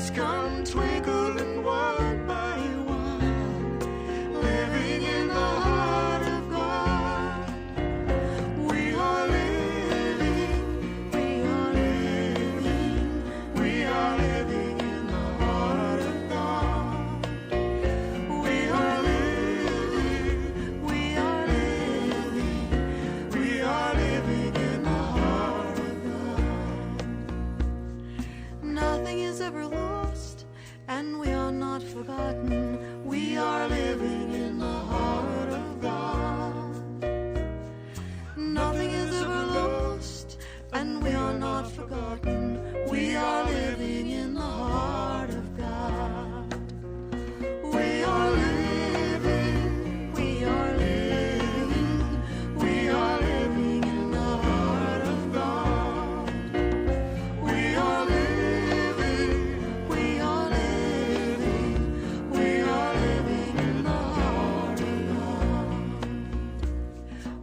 stars come twinkling one by one, living in the heart of God. We are living, we are living, we are living in the heart of God. We are living, we are living, we are living in the heart of God. Nothing is ever lost, and we are not forgotten. We are living in the heart of God. Nothing is ever lost, and we are not forgotten. We are living in the heart of God. We are living, we are living, we are living in the heart of God. We are living, we are living, we are living in the heart of God.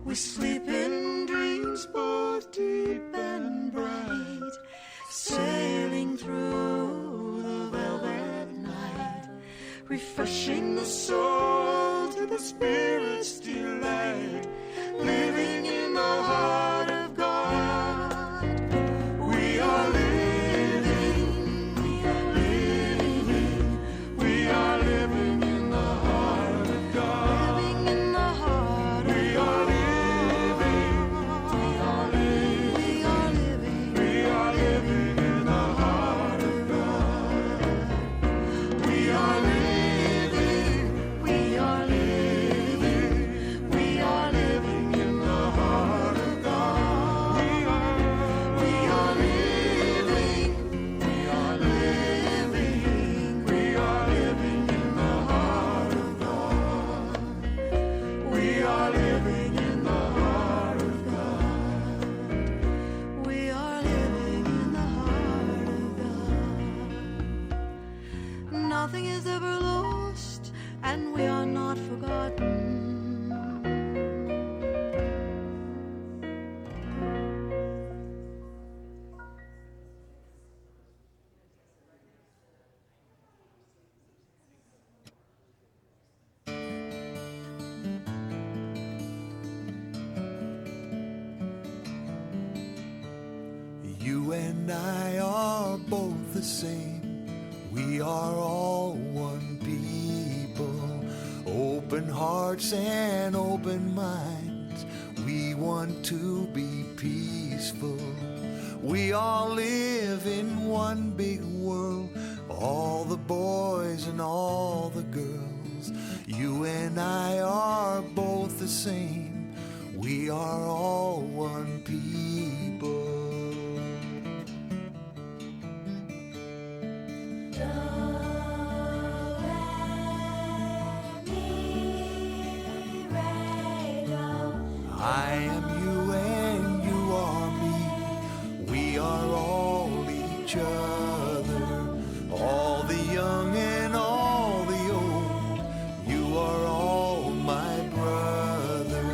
We sleep in dreams both deep and bright, sailing through the velvet night, refreshing the soul to the spirit's delight, living in the heart of God. We are living, we are living, we are living in the heart of God. Living in the heart of God. We are living, we are living, we are living, we are living in the heart of God. We are living, we are living, we are living in the heart of God. We are living, we are living, we are living in the heart of God. We are living in the heart of God. We are living in the heart of God. Nothing is ever lost, and we are not forgotten. You and I are both the same. We are all one people. Open hearts and open minds. We want to be peaceful. We all live in one big world. All the boys and all the girls. You and I are both the same. We are all one people. I am you and you are me. We are all each other. All the young and all the old. You are all my brother.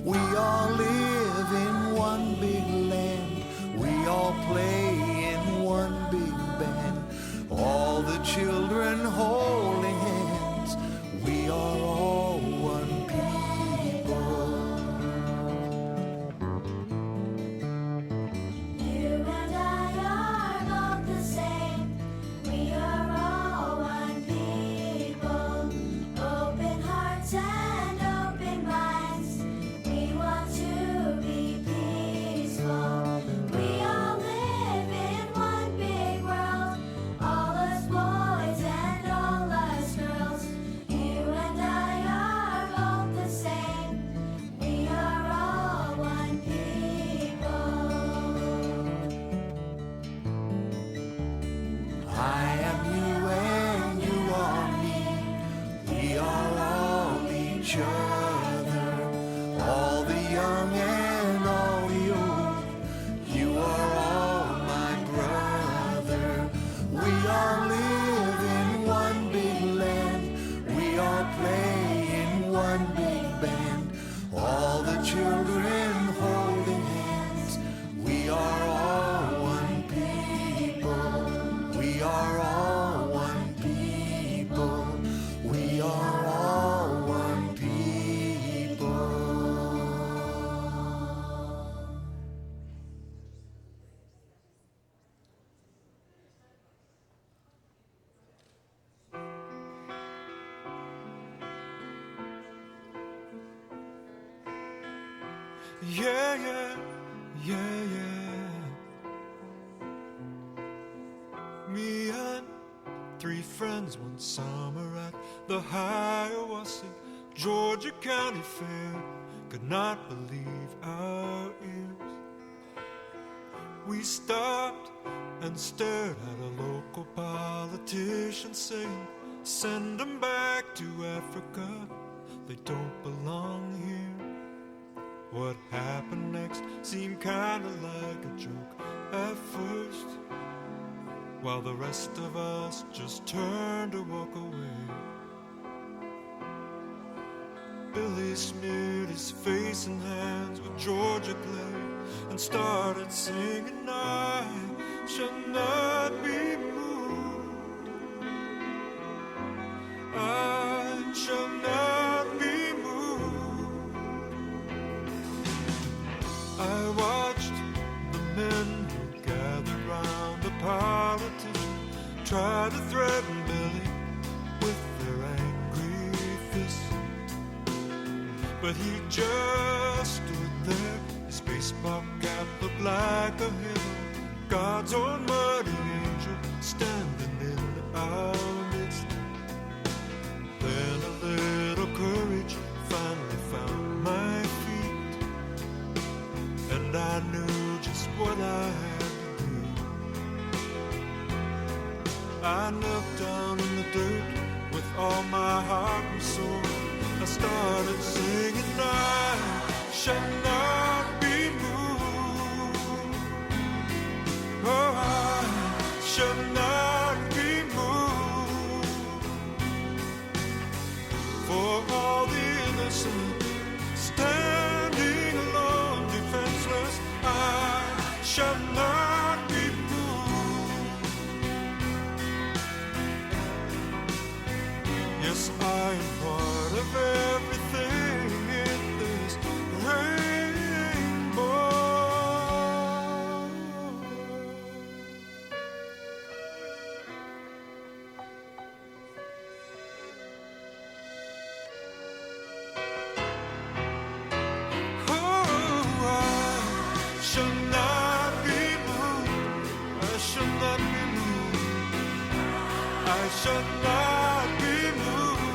We all live in one big land. We all play in one big band. All the children holding hands. We are all one people. You and I are both the same. We are all one people. Open hearts and open minds. We want to be peaceful. We all live in one big world. All us boys and all us girls. You and I are both the same. We are all one people. I am you and you are me. We are all each other. All the young and all the old. You are all my brother. We all live in one big land. We all play in one big band. All the children holding hands. We are all one people. We are all Yeah, yeah, yeah, yeah. Me and 3 friends one summer at the Hiawassee, Georgia County Fair, could not believe our ears. We stopped and stared at a local politician saying, send them back to Africa, they don't belong here. What happened next seemed kinda like a joke at first, while the rest of us just turned to walk away. Billy smeared his face and hands with Georgia clay and started singing, I shall not be moved, I shall not be moved. I watched the men who gathered round the politician try to threaten Billy with their angry fists, but he just stood there, his baseball cap looked like a halo, God's own mighty angel standing in our midst. Then a little courage finally found my feet, and I knew just what I had to do. I knelt down in the dirt with all my heart and soul. I started singing, I shall not be moved, oh, I shall not be moved. For all the innocent standing alone defenseless, I shall not be moved. Yes, I am part of everything in this rainbow. Oh, I shall not be moved, I shall not be moved, I shall not be moved.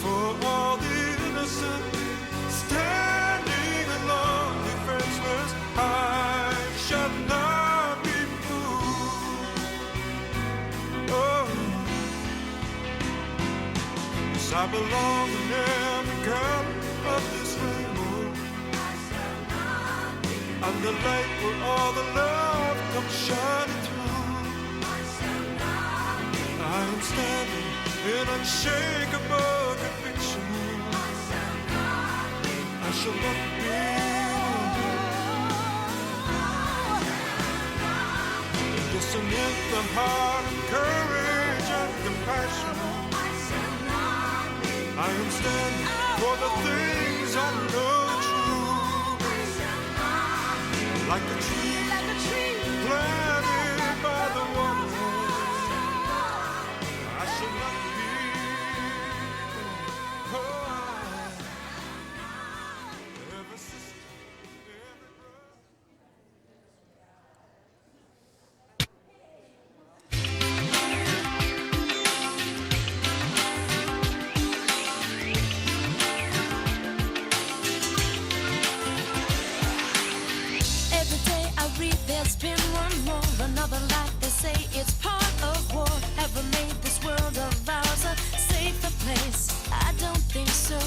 For all the innocent standing alone defenseless, I shall not be moved. Oh, yes, I belong in every color of this rainbow. I'm the light where all the love comes shining through. I am standing in unshakable conviction. I shall not be moved. Yes, I'm in the heart of courage and compassion. I am standing for the things I know true. Like a tree planted by the water, I shall not be. Oh, every sister, every brother. Every day I read there's been one more, another life they say it's part of war. Ever made this world of ours a safer place? I don't think so.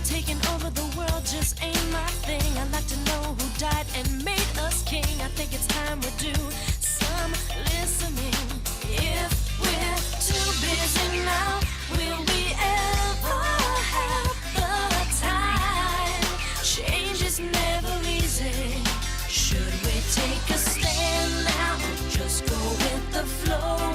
Taking over the world just ain't my thing. I'd like to know who died and made us king. I think it's time we do some listening. If we're too busy now, will we ever have the time? Change is never easy. Should we take a stand now or just go with the flow?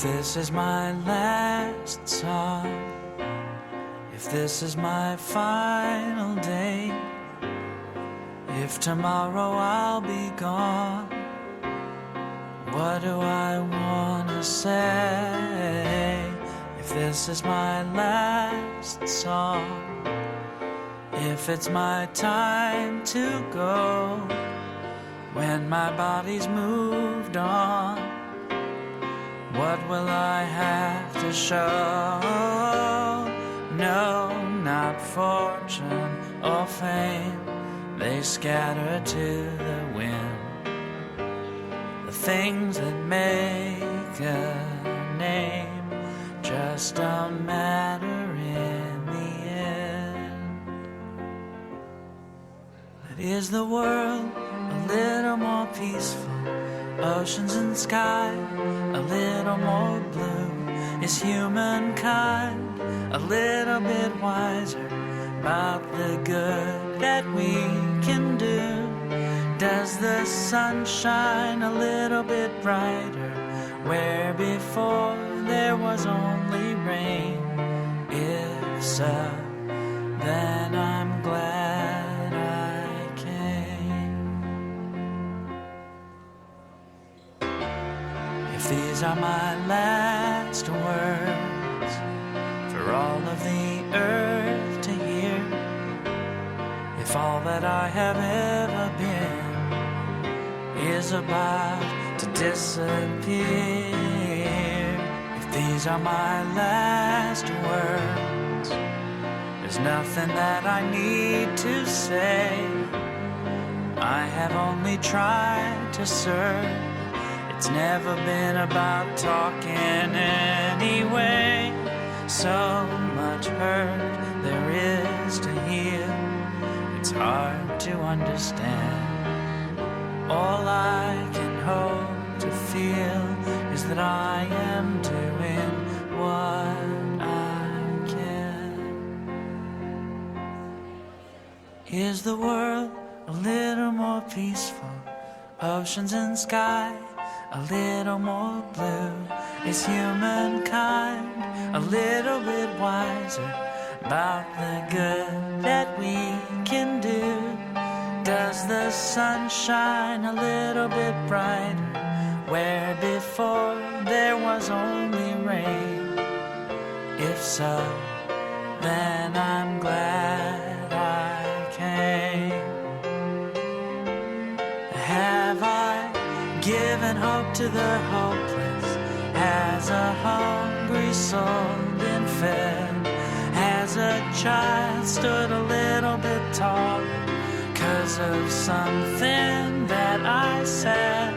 If this is my last song, if this is my final day, if tomorrow I'll be gone, what do I want to say? If this is my last song, if it's my time to go, when my body's moved on, what will I have to show? No, not fortune or fame, they scatter to the wind. The things that make a name just don't matter in the end. But is the world a little more peaceful? Oceans and sky a little more blue? Is humankind a little bit wiser about the good that we can do? Does the sun shine a little bit brighter where before there was only rain? If so, then I'm glad I came. If these are my last words for all of the earth to hear, if all that I have ever been is about to disappear, if these are my last words, there's nothing that I need to say. I have only tried to serve. It's never been about talking anyway. So much hurt there is to heal, it's hard to understand. All I can hope to feel is that I am doing what I can. Is the world a little more peaceful? Oceans and sky a little more blue? Is humankind a little bit wiser about the good that we can do? Does the sun shine a little bit brighter where before there was only rain? If so, then I'm glad I came. Have I given hope to the hopeless? Has a hungry soul been fed? Has a child stood a little bit taller 'cause of something that I said?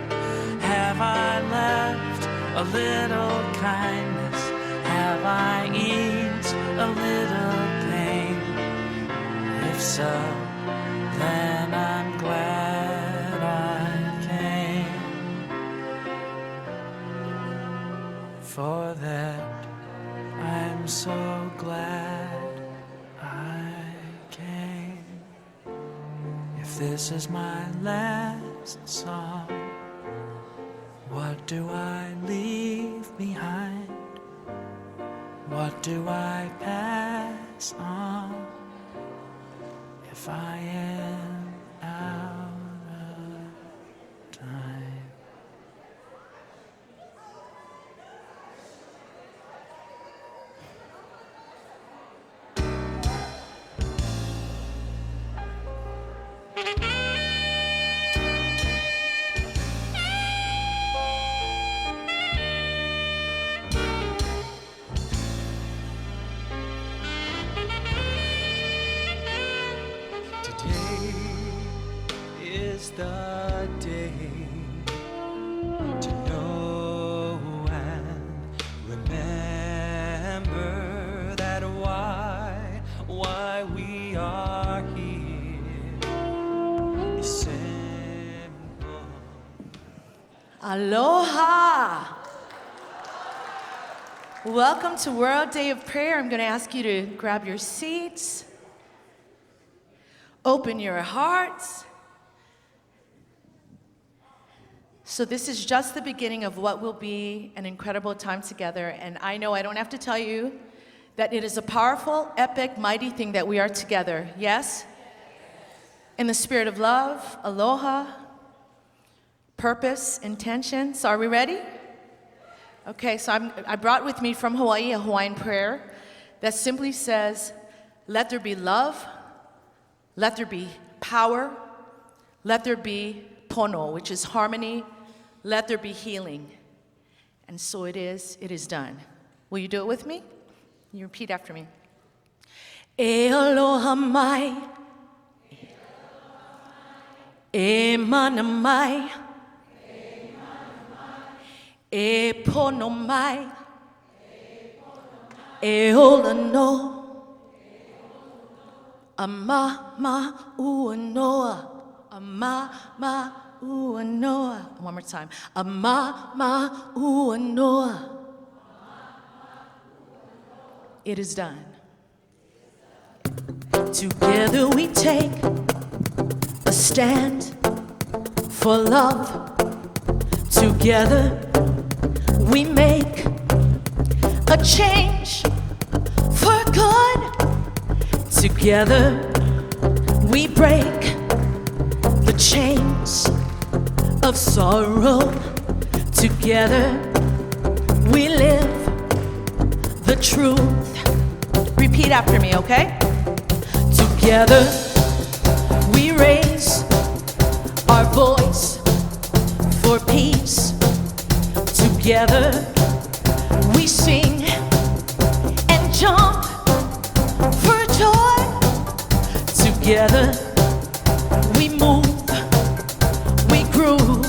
Have I left a little kindness? Have I eased a little pain? If so, then I'm glad I came. For that, I'm so glad I came. If this is my last song, what do I leave behind? What do I pass on if I am out of time? The day to know and remember that why we are here is simple. Aloha! Welcome to World Day of Prayer. I'm going to ask you to grab your seats, open your hearts, So this is just the beginning of what will be an incredible time together. And I know I don't have to tell you that it is a powerful, epic, mighty thing that we are together. Yes? In the spirit of love, aloha, purpose, intention. So are we ready? Okay, so I brought with me from Hawaii a Hawaiian prayer that simply says, let there be love, let there be power, let there be pono, which is harmony, let there be healing. And so it is done. Will you do it with me? You repeat after me. E aloha mai, e mana mai, e pono mai, e ola no, ama ma ua noa, ama ma ua noa. One more time. Ama ma ua noa. It is done. Together we take a stand for love. Together we make a change for good. Together we break the chains of sorrow. Together we live the truth. Repeat after me, okay? Together we raise our voice for peace. Together we sing and jump for joy. Together we move, we groove,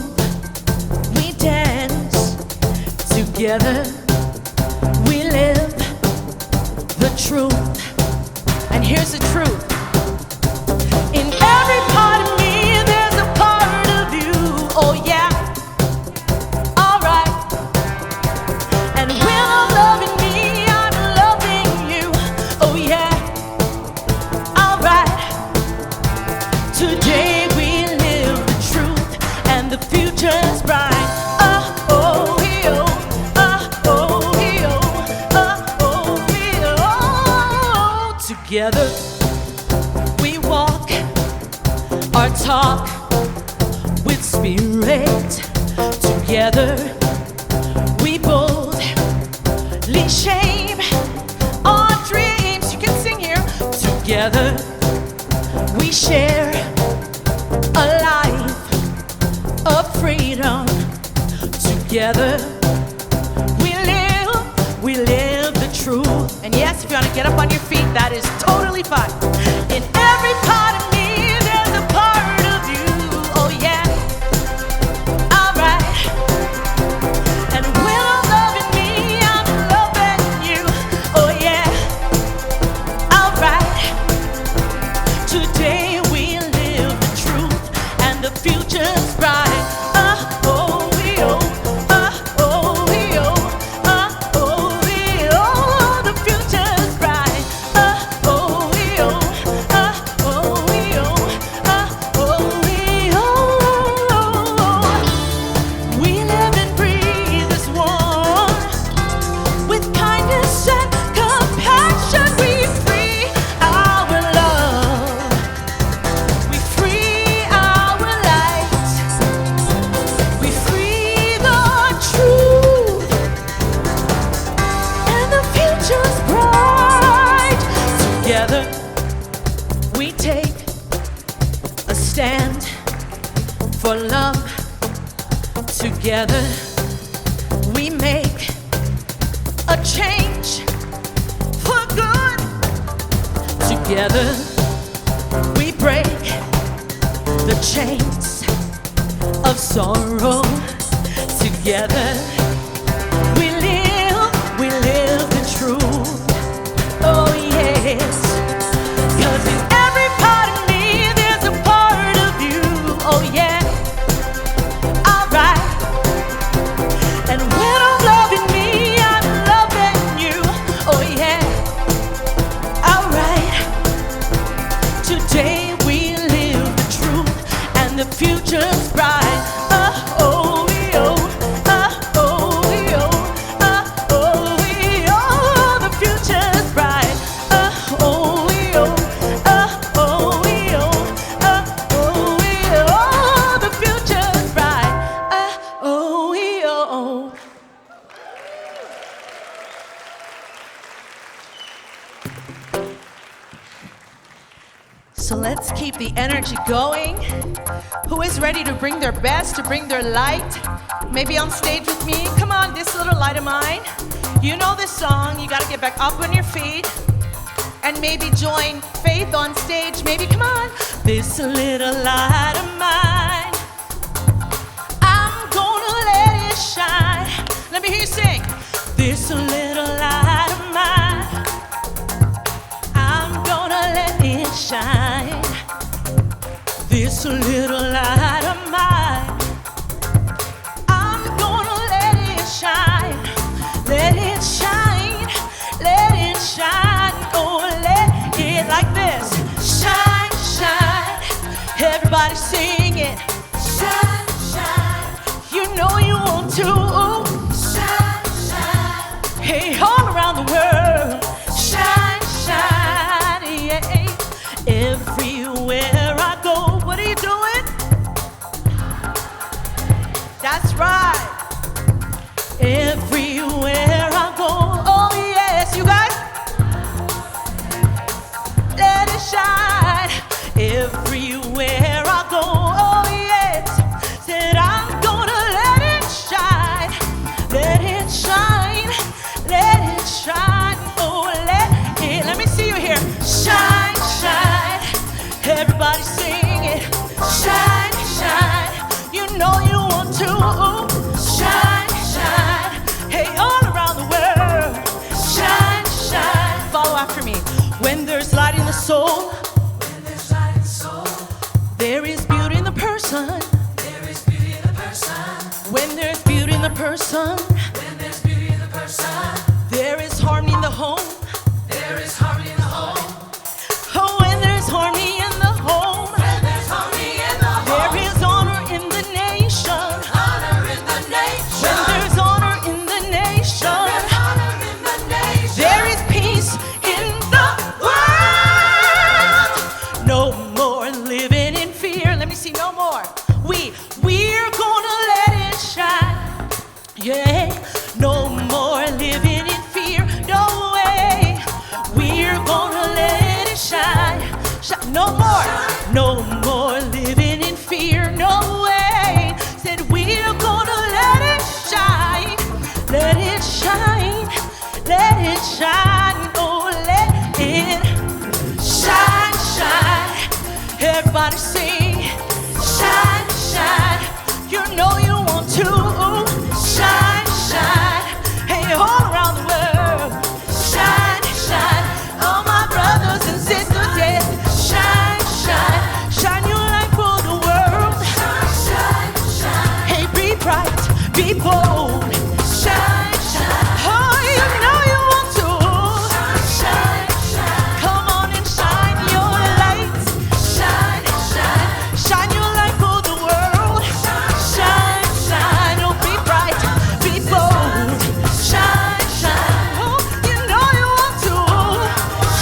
we dance. Together we live the truth. And here's the truth. In every part of me, there's a part of you. Oh yeah. All right. And when I'm loving me, I'm loving you. Oh yeah. All right. Today we live the truth, and the future's bright. Oh, oh, oh, oh, oh, oh, oh, oh. Together we walk our talk with spirit. Together we boldly shape our dreams. You can sing here. Together we share a life of freedom. Together we live the truth. And yes, if you want to get up on your feet, that is totally fine. In every part of me, there's a part of you. Oh yeah. All right. And when I'm loving me, I'm loving you. Oh yeah. All right. Today we live the truth, and the future's bright. Oh, oh, oh, oh, oh, oh, oh, oh, the future's bright. Oh, oh, oh, oh, oh, oh. We live and breathe as one. With kindness and compassion, we free our love. We free our light. We free the truth. And the future's bright. Together we take a stand for love. Together we make a change for good. Together we break the chains of sorrow. Together we live the truth. Oh yes. 'Cause in every part of me, there's a part of you. Oh yeah. All right. And when I'm loving me, I'm loving you. Oh yeah. All right. Today we live the truth, and the future's bright. Oh, oh, So let's keep the energy going. Who is ready to bring their best, to bring their light? Maybe on stage with me. Come on, this little light of mine. You know this song. You got to get back up on your feet and maybe join Faith on stage. Maybe, come on. This little light of mine, I'm gonna let it shine. Let me hear you sing. This little light of mine, I'm gonna let it shine. This little light of mine, I'm gonna let it shine. Let it shine, let it shine. Oh, let it like this. Shine, shine. Everybody sing it. Shine, shine, You know you want to. shine, shine, Hey, all around the world. Shine, shine, yeah. Everywhere I go. What are you doing? That's right. Everywhere I go. Oh, yes, you guys. Let it shine. Everywhere I go. Oh, yes. Said I'm gonna let it shine. Let it shine. Let it shine. Oh, let me see you here. Shine, shine. Everybody sing it. Shine, shine. You know you want to. Shine, shine. Hey, all around the world. Shine, shine. Follow after me. When there's light in the soul, when there's light in the soul, there is beauty in the person. there is beauty in the person. When there's beauty in the person, When there's beauty in the person, there is harmony in the home. there is harmony in the home. Oh, when there's harmony in the home, When there's harmony in the home, there is honor in the nation. honor in the nation. When there's honor in the nation, There's honor in the nation. there is peace in the world. No more living in fear. Let me see, no more. We're gonna let it shine. Yeah, no more living in fear. No way. We're gonna let it shine. No more. No more living in fear. No way. Said we're gonna let it shine. Let it shine. Let it shine. Oh, let it shine, shine. Everybody sing. Shine, shine. You know you want to. Shine, shine. Hey, all around the world. Shine, shine. All my brothers and sisters, yes. Shine, shine. Shine your light for the world. Shine, shine, Hey, be bright, be bold. Shine, shine. Oh, you know you want to. shine, shine, Come on and shine your light. Shine, shine. Shine your light for the world. Shine, shine. Oh, be bright, be bold. Shine, shine. Oh, you know you want to.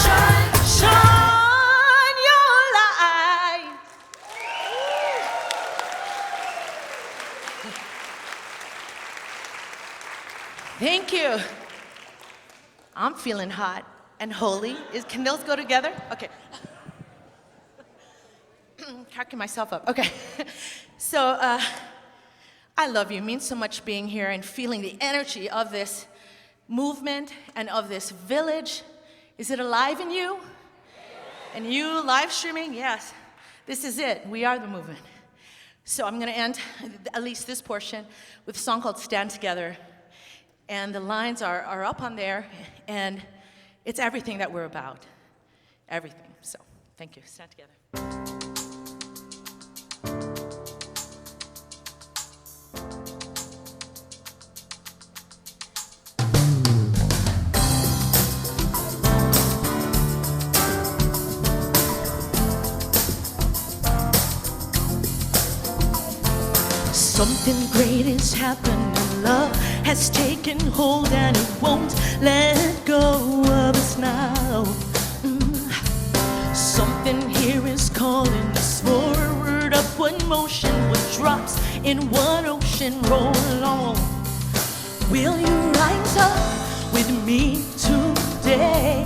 Shine, shine your light. Thank you. I'm feeling hot and holy. Can those go together? Okay. Cracking myself up. Okay. So, I love you. It means so much being here and feeling the energy of this movement and of this village. Is it alive in you? And you live streaming? Yes. This is it. We are the movement. So I'm going to end at least this portion with a song called Stand Together. And the lines are up on there, and it's everything that we're about. Everything. So, thank you. Stand together. Something great is happening. Love has taken hold and it won't let go of us now. Something here is calling us forward, upward motion with drops in one ocean. Roll along. Will you rise up with me today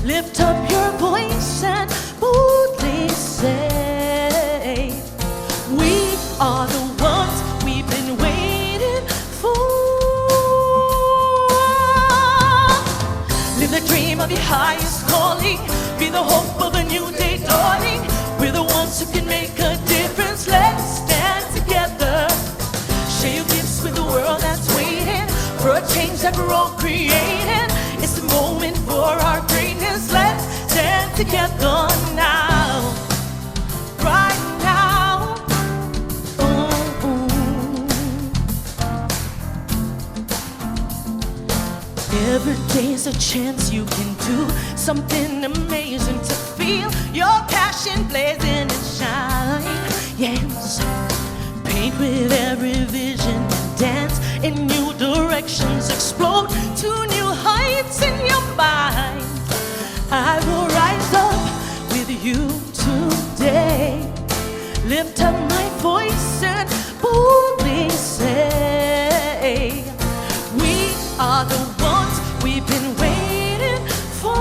Lift up your voice and boldly say, we are the ones we've been waiting for. Live the dream of your highest calling. Be the hope of a new day dawning. We're the ones who can make a difference. Let's stand together. Share your gifts with the world that's waiting for a change that we're all creating. It's the moment for our greatness. Let's stand together now, right now. Ooh, ooh. Every day's a chance you can do something amazing to feel your passion blazing and shine. Yes, paint with every vision and dance in new directions. Explode to new heights in your mind. I will rise up with you today. Lift up my voice and boldly say, we are the ones we've been waiting for.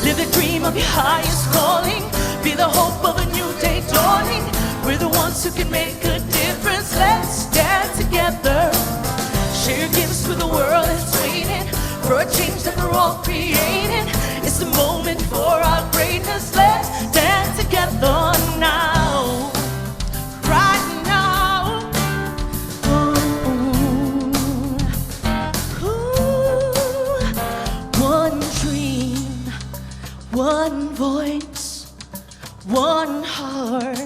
Live the dream of your highest calling. Be the hope of a new day dawning. We're the ones who can make a difference. Let's stand together. Share your gifts with the world that's waiting for a change that we're all creating. It's the moment for our greatness. Let's stand together now, right now. Ooh, ooh. One dream, one voice, one heart,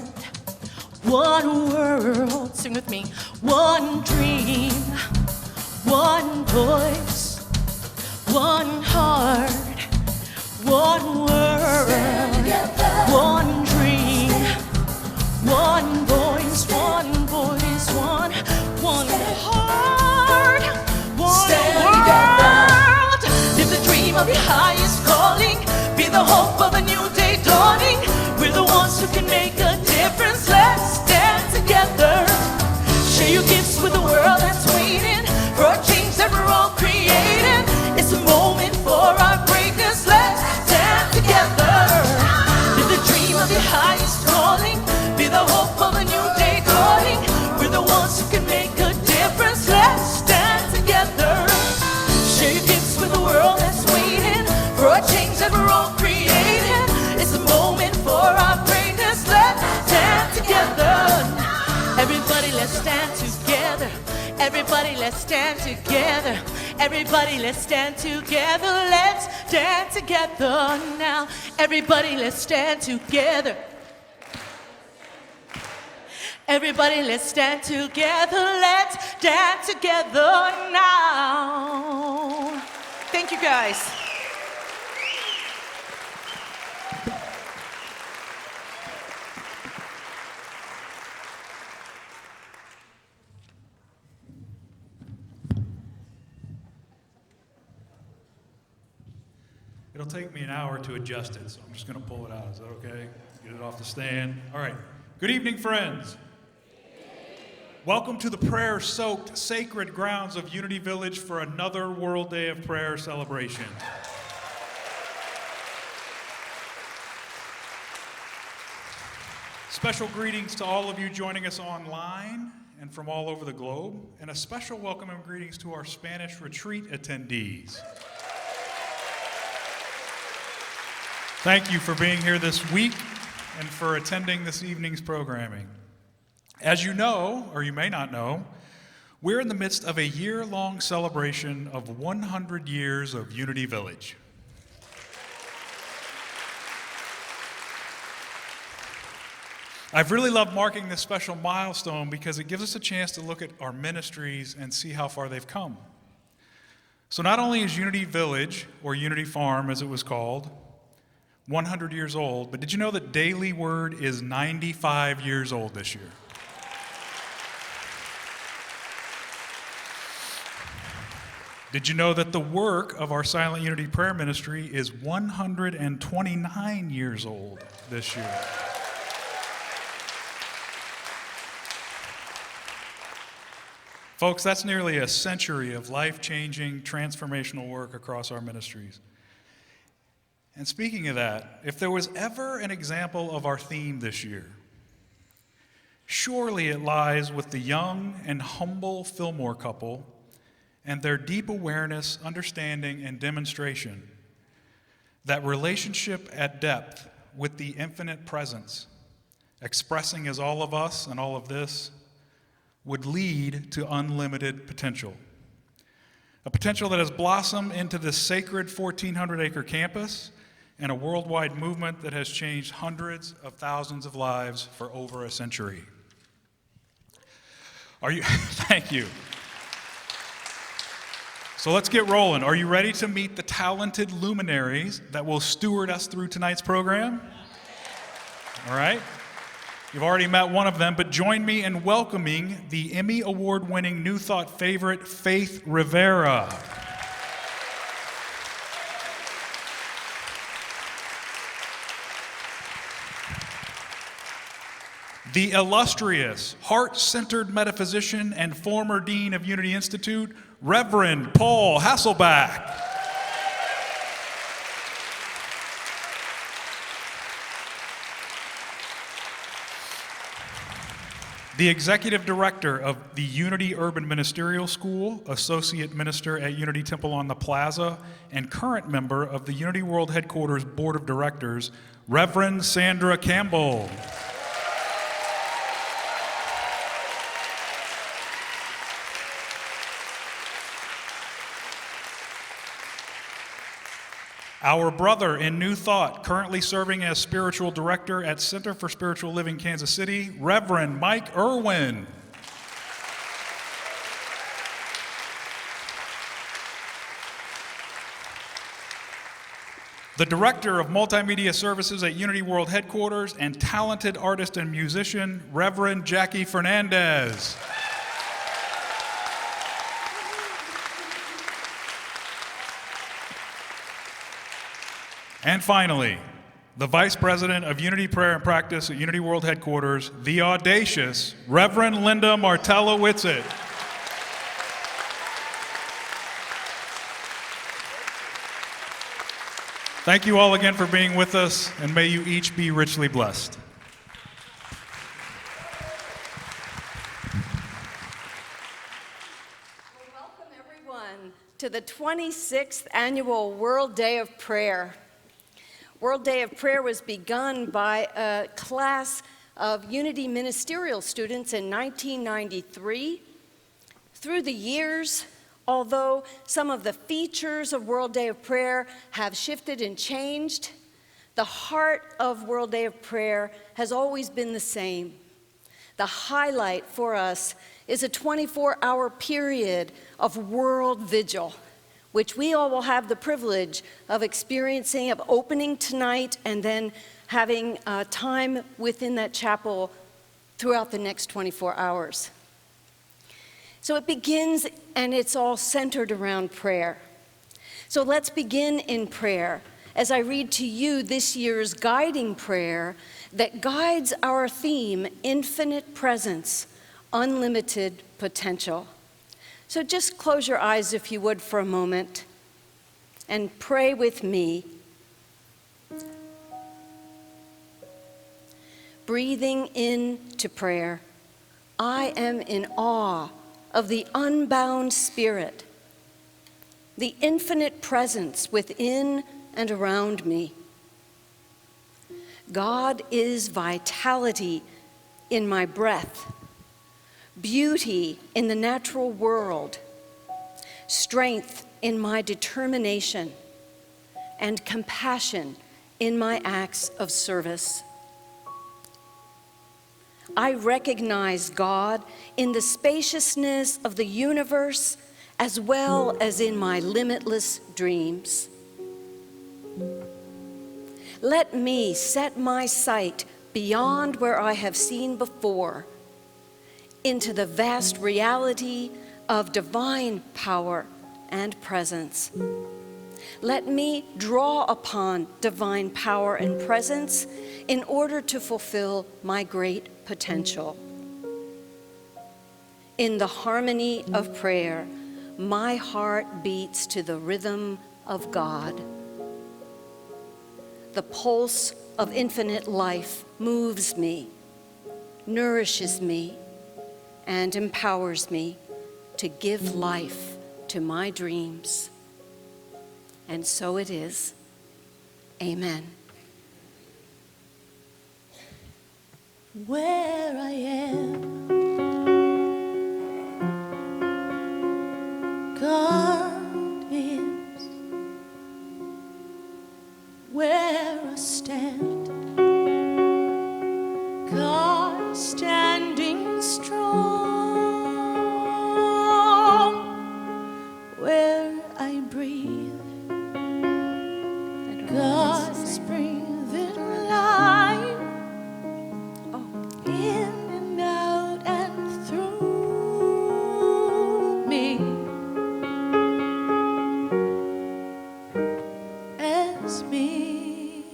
one world. Sing with me. One dream, one voice, one heart, one world. One dream, one voice, one heart, one world. Live the dream of your highest calling. Be the hope of a new day dawning. We're the ones who can make a difference. Let's stand together. Share your gifts with the world that's waiting for a change that we're all creating. It's a moment for our greatness. Let's stand together. Live the dream of your highest calling. Be the hope of a new day dawning. We're the ones who can make a difference. Let's stand together. Share your gifts with the world that's waiting for a change that we're all creating. It's a moment for our greatness. Let's stand together. Everybody, let's stand together. Everybody, let's stand together. Everybody, let's stand together. Let's stand together now. Everybody, let's stand together. Everybody, let's stand together. Let's dance together now. Thank you, guys. It'll take me an hour to adjust it, so I'm just going to pull it out. Is that okay? Get it off the stand. All right. Good evening, friends. Welcome to the prayer-soaked sacred grounds of Unity Village for another World Day of Prayer celebration. Special greetings to all of you joining us online and from all over the globe, and a special welcome and greetings to our Spanish retreat attendees. Thank you for being here this week and for attending this evening's programming. As you know, or you may not know, we're in the midst of a year-long celebration of 100 years of Unity Village. I've really loved marking this special milestone because it gives us a chance to look at our ministries and see how far they've come. So not only is Unity Village, or Unity Farm as it was called, 100 years old, but did you know that Daily Word is 95 years old this year? Did you know that the work of our Silent Unity Prayer Ministry is 129 years old this year? Folks, that's nearly a century of life-changing, transformational work across our ministries. And speaking of that, if there was ever an example of our theme this year, surely it lies with the young and humble Fillmore couple and their deep awareness, understanding, and demonstration that relationship at depth with the infinite presence, expressing as all of us and all of this, would lead to unlimited potential. A potential that has blossomed into this sacred 1,400-acre campus and a worldwide movement that has changed hundreds of thousands of lives for over a century. Thank you. So let's get rolling. Are you ready to meet the talented luminaries that will steward us through tonight's program? All right. You've already met one of them, but join me in welcoming the Emmy Award-winning New Thought favorite, Faith Rivera. The illustrious, heart-centered metaphysician and former dean of Unity Institute, Reverend Paul Hasselback. The executive director of the Unity Urban Ministerial School, associate minister at Unity Temple on the Plaza, and current member of the Unity World Headquarters Board of Directors, Reverend Sandra Campbell. Our brother in New Thought, currently serving as spiritual director at Center for Spiritual Living, Kansas City, Reverend Mike Irwin. The director of multimedia services at Unity World Headquarters and talented artist and musician, Reverend Jackie Fernandez. And finally, the Vice President of Unity Prayer and Practice at Unity World Headquarters, the audacious Reverend Linda Martella-Whitsitt. Thank you all again for being with us, and may you each be richly blessed. Welcome everyone to the 26th Annual World Day of Prayer. World Day of Prayer was begun by a class of Unity ministerial students in 1993. Through the years, although some of the features of World Day of Prayer have shifted and changed, the heart of World Day of Prayer has always been the same. The highlight for us is a 24-hour period of world vigil, which we all will have the privilege of experiencing, of opening tonight and then having time within that chapel throughout the next 24 hours. So it begins and it's all centered around prayer. So let's begin in prayer as I read to you this year's guiding prayer that guides our theme, Infinite Presence, Unlimited Potential. So just close your eyes, if you would, for a moment and pray with me. Breathing into prayer, I am in awe of the unbound spirit, the infinite presence within and around me. God is vitality in my breath, beauty in the natural world, strength in my determination, and compassion in my acts of service. I recognize God in the spaciousness of the universe as well as in my limitless dreams. Let me set my sight beyond where I have seen before, into the vast reality of divine power and presence. Let me draw upon divine power and presence in order to fulfill my great potential. In the harmony of prayer, my heart beats to the rhythm of God. The pulse of infinite life moves me, nourishes me, and empowers me to give life to my dreams. And so it is. Amen. Where I am, God is. Where I stand, God is standing strong. Where I breathe, God's breathing life in and out and through me. As me,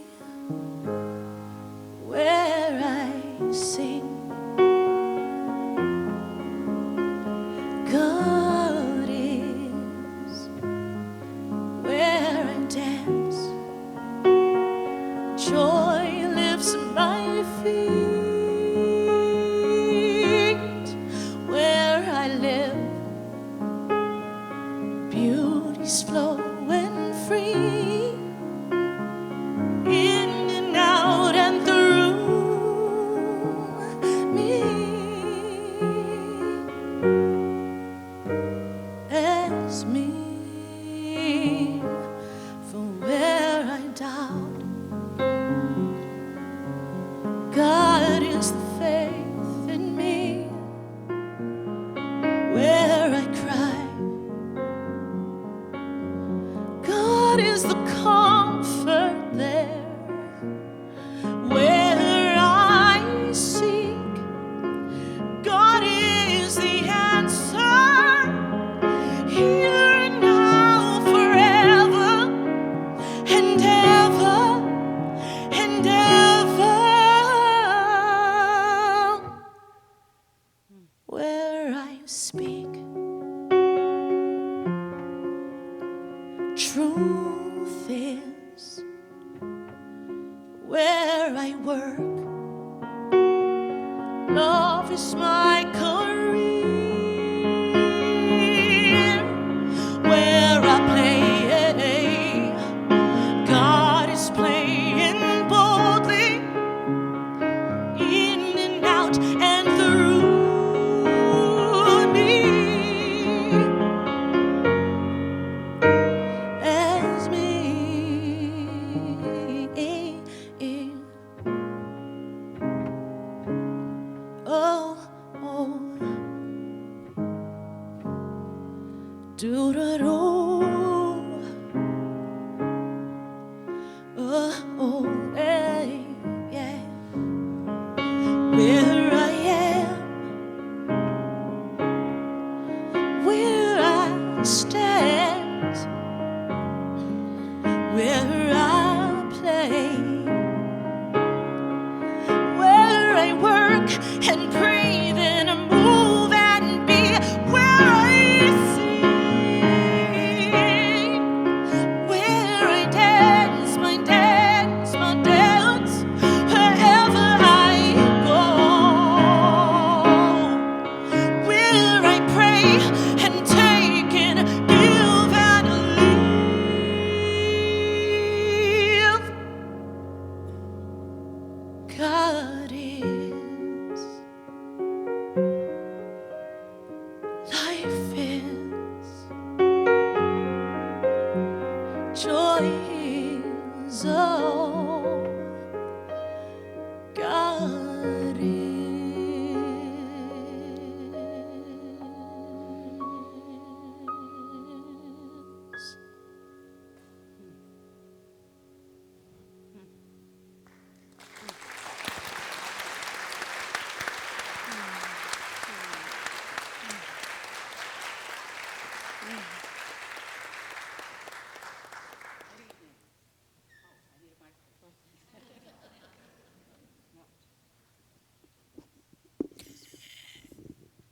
where I sing, God is. Where I dance, joy lifts my feet. Where I live, beauty's flowing free. In and out and through me. As me, from where I doubt, God is the faith in me. Where I cry, God is the comfort there. Where I seek, God is the answer. Here and now, forever and ever and ever. Where I speak, truth is. Where I work, love is my career. Where I play, God is playing boldly. In and out and through me. As me. Oh, oh. Do-do-do. Oh, oh, hey, yeah. Where I am, where I stand, where I play, where I work and breathe and move and be, where I sing, where I dance, my dance, my dance, wherever I go, where I pray and take and give and leave. God is, life is, joy is, oh, God is.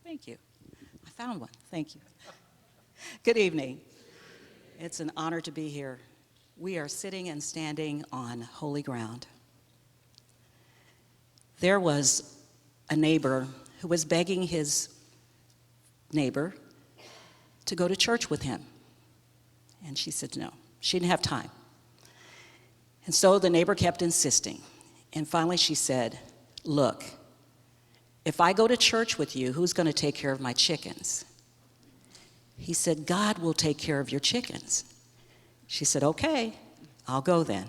Thank you. found one. Thank you. Good evening. It's an honor to be here. We are sitting and standing on holy ground. There was a neighbor who was begging his neighbor to go to church with him. And she said no. She didn't have time. And so the neighbor kept insisting. And finally she said, look, if I go to church with you, who's going to take care of my chickens? He said, God will take care of your chickens. She said, okay, I'll go then.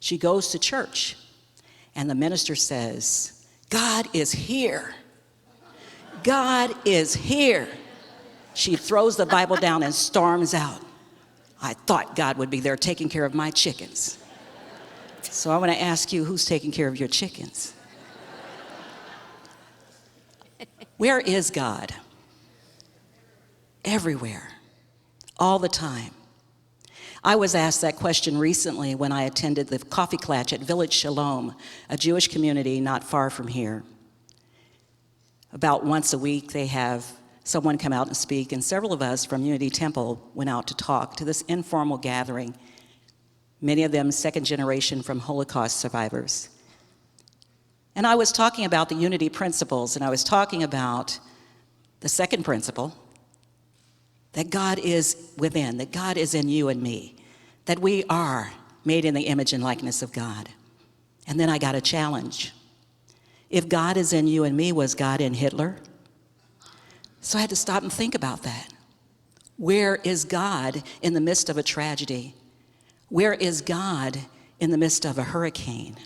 She goes to church, and the minister says, God is here. God is here. She throws the Bible down and storms out. I thought God would be there taking care of my chickens. So I want to ask you, who's taking care of your chickens? Where is God? Everywhere, all the time. I was asked that question recently when I attended the coffee klatch at Village Shalom, a Jewish community not far from here. About once a week, they have someone come out and speak, and several of us from Unity Temple went out to talk to this informal gathering, many of them second generation from Holocaust survivors. And I was talking about the unity principles, and I was talking about the second principle, that God is within, that God is in you and me, that we are made in the image and likeness of God. And then I got a challenge. If God is in you and me, was God in Hitler? So I had to stop and think about that. Where is God in the midst of a tragedy? Where is God in the midst of a hurricane?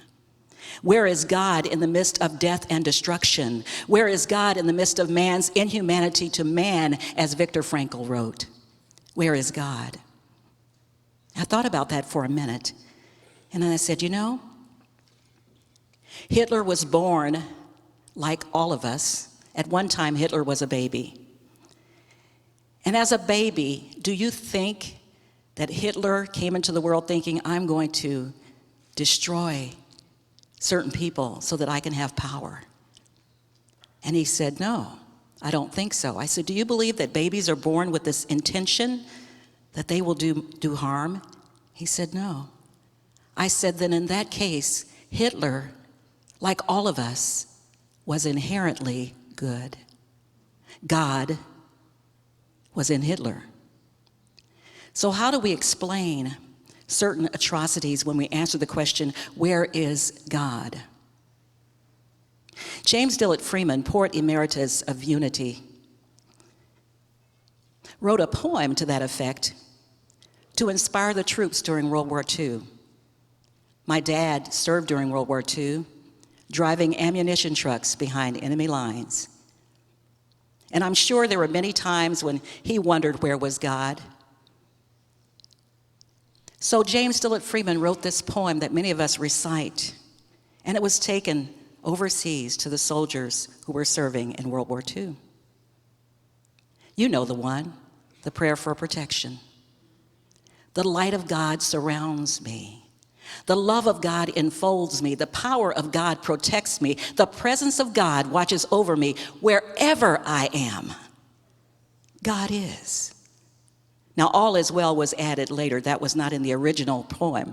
Where is God in the midst of death and destruction? Where is God in the midst of man's inhumanity to man, as Viktor Frankl wrote? Where is God? I thought about that for a minute, and then I said, you know, Hitler was born like all of us. At one time, Hitler was a baby. And as a baby, do you think that Hitler came into the world thinking, I'm going to destroy certain people so that I can have power? And he said, no, I don't think so. I said, do you believe that babies are born with this intention that they will do harm? He said, no. I said, then in that case, Hitler, like all of us, was inherently good. God was in Hitler. So how do we explain certain atrocities when we answer the question, where is God? James Dillett Freeman, poet emeritus of Unity, wrote a poem to that effect to inspire the troops during World War II. My dad served during World War II, driving ammunition trucks behind enemy lines. And I'm sure there were many times when he wondered where was God. So James Dillett Freeman wrote this poem that many of us recite, and it was taken overseas to the soldiers who were serving in World War II. You know the one, the prayer for protection. The light of God surrounds me. The love of God enfolds me. The power of God protects me. The presence of God watches over me wherever I am. God is. Now, all is well was added later. That was not in the original poem,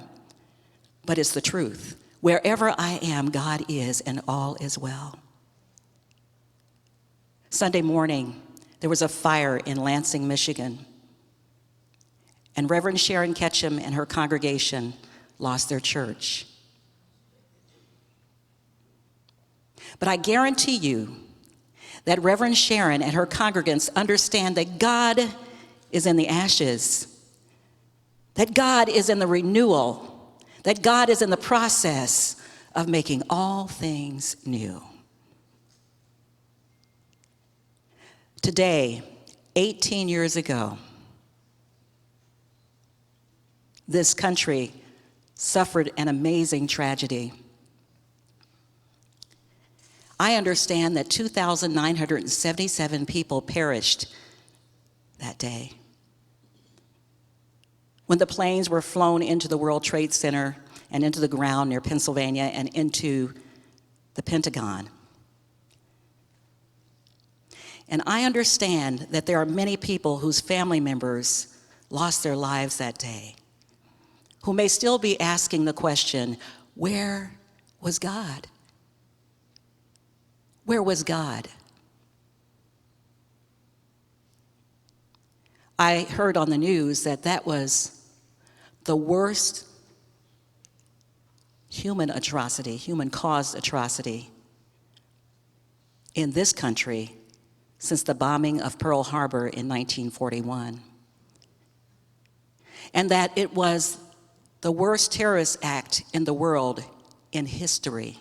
but it's the truth. Wherever I am, God is, and all is well. Sunday morning, there was a fire in Lansing, Michigan, and Reverend Sharon Ketchum and her congregation lost their church. But I guarantee you that Reverend Sharon and her congregants understand that God is in the ashes, that God is in the renewal, that God is in the process of making all things new. Today, 18 years ago, this country suffered an amazing tragedy. I understand that 2,977 people perished that day when the planes were flown into the World Trade Center and into the ground near Pennsylvania and into the Pentagon. And I understand that there are many people whose family members lost their lives that day, who may still be asking the question, where was God? Where was God? I heard on the news that that was the worst human atrocity, human-caused atrocity in this country since the bombing of Pearl Harbor in 1941. And that it was the worst terrorist act in the world in history.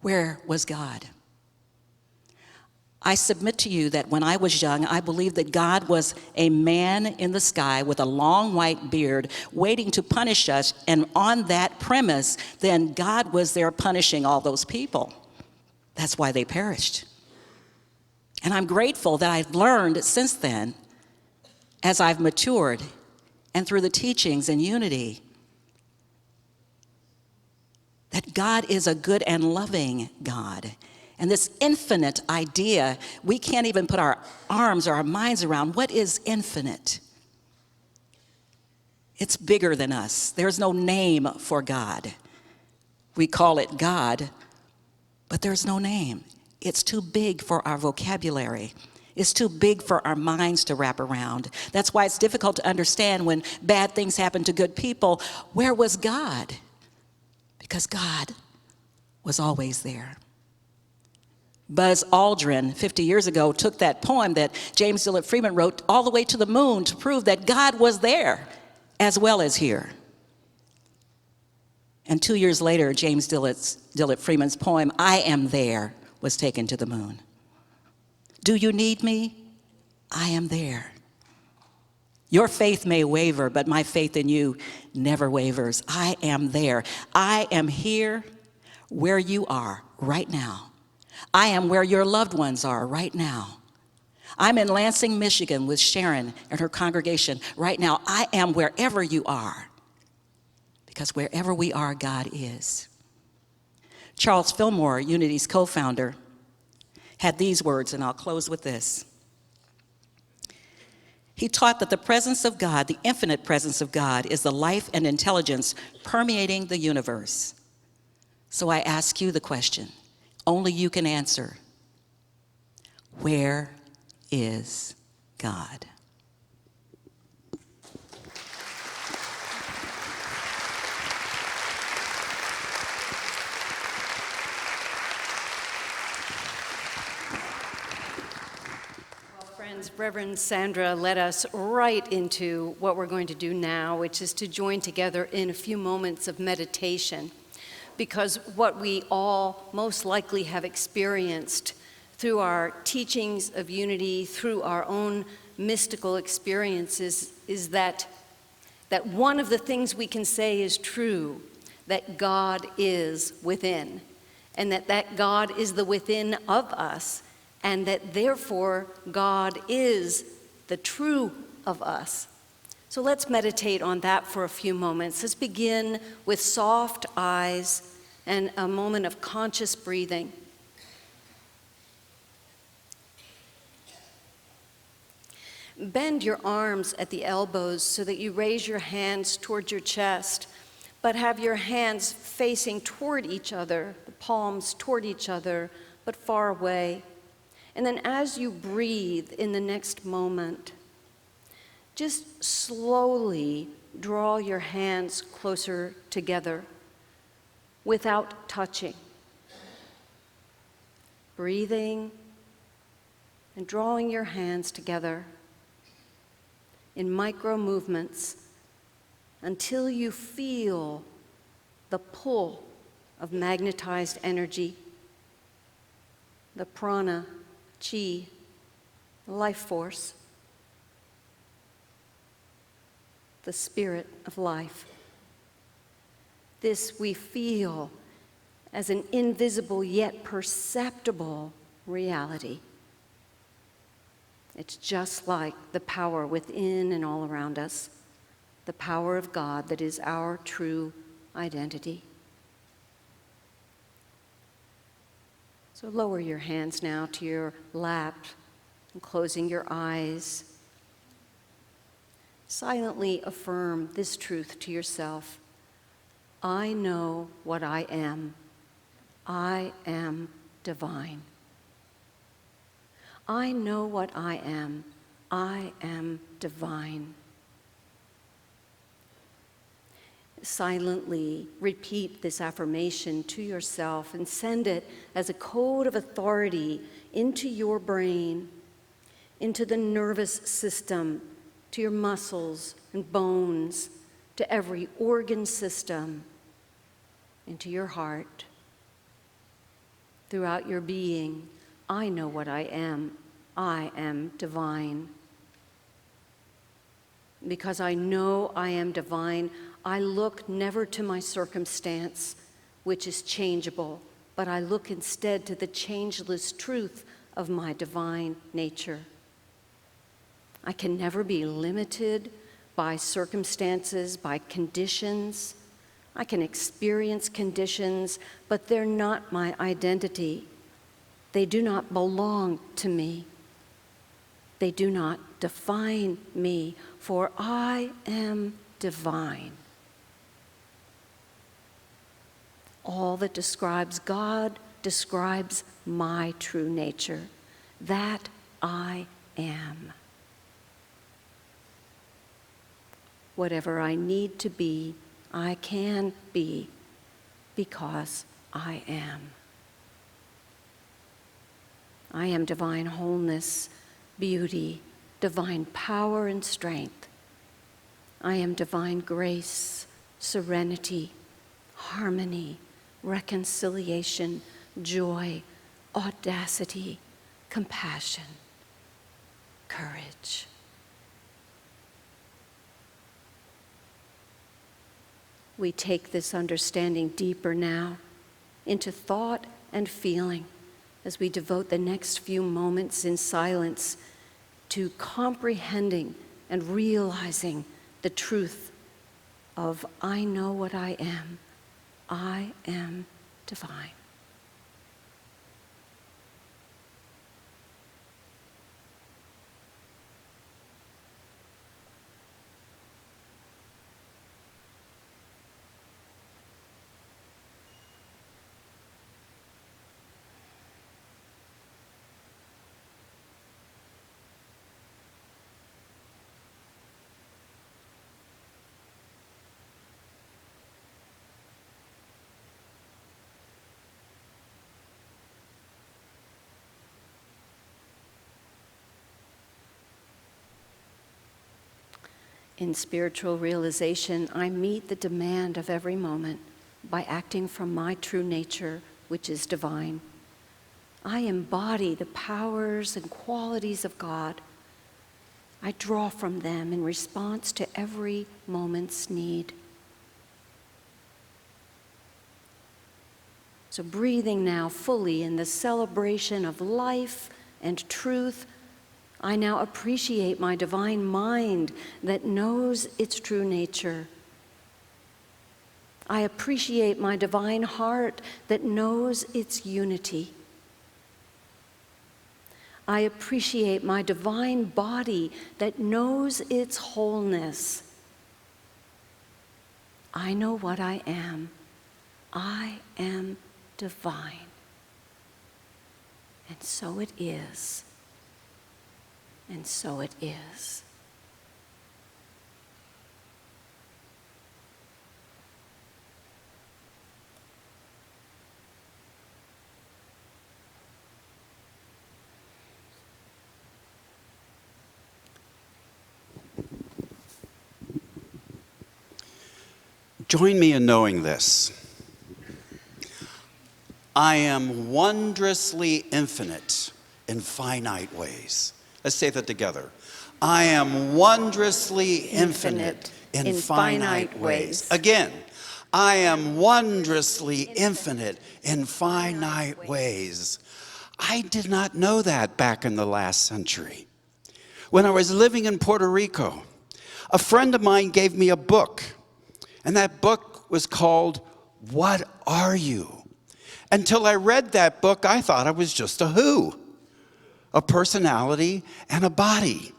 Where was God? I submit to you that when I was young, I believed that God was a man in the sky with a long white beard waiting to punish us, and on that premise, then God was there punishing all those people. That's why they perished. And I'm grateful that I've learned since then, as I've matured, and through the teachings in unity, that God is a good and loving God. And this infinite idea, we can't even put our arms or our minds around. What is infinite? It's bigger than us. There's no name for God. We call it God, but there's no name. It's too big for our vocabulary. It's too big for our minds to wrap around. That's why it's difficult to understand when bad things happen to good people. Where was God? Because God was always there. Buzz Aldrin, 50 years ago, took that poem that James Dillard Freeman wrote all the way to the moon to prove that God was there as well as here. And 2 years later, James Dillard Freeman's poem, I Am There, was taken to the moon. Do you need me? I am there. Your faith may waver, but my faith in you never wavers. I am there. I am here where you are right now. I am where your loved ones are right now. I'm in Lansing, Michigan with Sharon and her congregation right now. I am wherever you are, because wherever we are, God is. Charles Fillmore, Unity's co-founder, had these words, and I'll close with this. He taught that the presence of God, the infinite presence of God, is the life and intelligence permeating the universe. So I ask you the question, only you can answer. Where is God? Friends, Reverend Sandra led us right into what we're going to do now, which is to join together in a few moments of meditation. Because what we all most likely have experienced through our teachings of unity, through our own mystical experiences, is that one of the things we can say is true, that God is within, and that God is the within of us, and that therefore God is the true of us. So let's meditate on that for a few moments. Let's begin with soft eyes and a moment of conscious breathing. Bend your arms at the elbows so that you raise your hands toward your chest, but have your hands facing toward each other, the palms toward each other, but far away. And then as you breathe in the next moment, just slowly draw your hands closer together without touching. Breathing and drawing your hands together in micro movements until you feel the pull of magnetized energy, the prana, chi, life force, the spirit of life. This we feel as an invisible yet perceptible reality. It's just like the power within and all around us, the power of God that is our true identity. So lower your hands now to your lap and closing your eyes. Silently affirm this truth to yourself. I know what I am. I am divine. I know what I am. I am divine. Silently repeat this affirmation to yourself and send it as a code of authority into your brain, into the nervous system, to your muscles and bones, to every organ system, into your heart. Throughout your being, I know what I am. I am divine. Because I know I am divine, I look never to my circumstance, which is changeable, but I look instead to the changeless truth of my divine nature. I can never be limited by circumstances, by conditions. I can experience conditions, but they're not my identity. They do not belong to me. They do not define me, for I am divine. All that describes God describes my true nature, that I am. Whatever I need to be, I can be because I am. I am divine wholeness, beauty, divine power and strength. I am divine grace, serenity, harmony, reconciliation, joy, audacity, compassion, courage. We take this understanding deeper now into thought and feeling as we devote the next few moments in silence to comprehending and realizing the truth of I know what I am. I am divine. In spiritual realization, I meet the demand of every moment by acting from my true nature, which is divine. I embody the powers and qualities of God. I draw from them in response to every moment's need. So breathing now fully in the celebration of life and truth, I now appreciate my divine mind that knows its true nature. I appreciate my divine heart that knows its unity. I appreciate my divine body that knows its wholeness. I know what I am. I am divine. And so it is. And so it is. Join me in knowing this. I am wondrously infinite in finite ways. Let's say that together. I am wondrously infinite in finite ways. Again, I am wondrously infinite in finite ways. I did not know that back in the last century. When I was living in Puerto Rico, a friend of mine gave me a book, and that book was called What Are You? Until I read that book, I thought I was just a who, a personality and a body.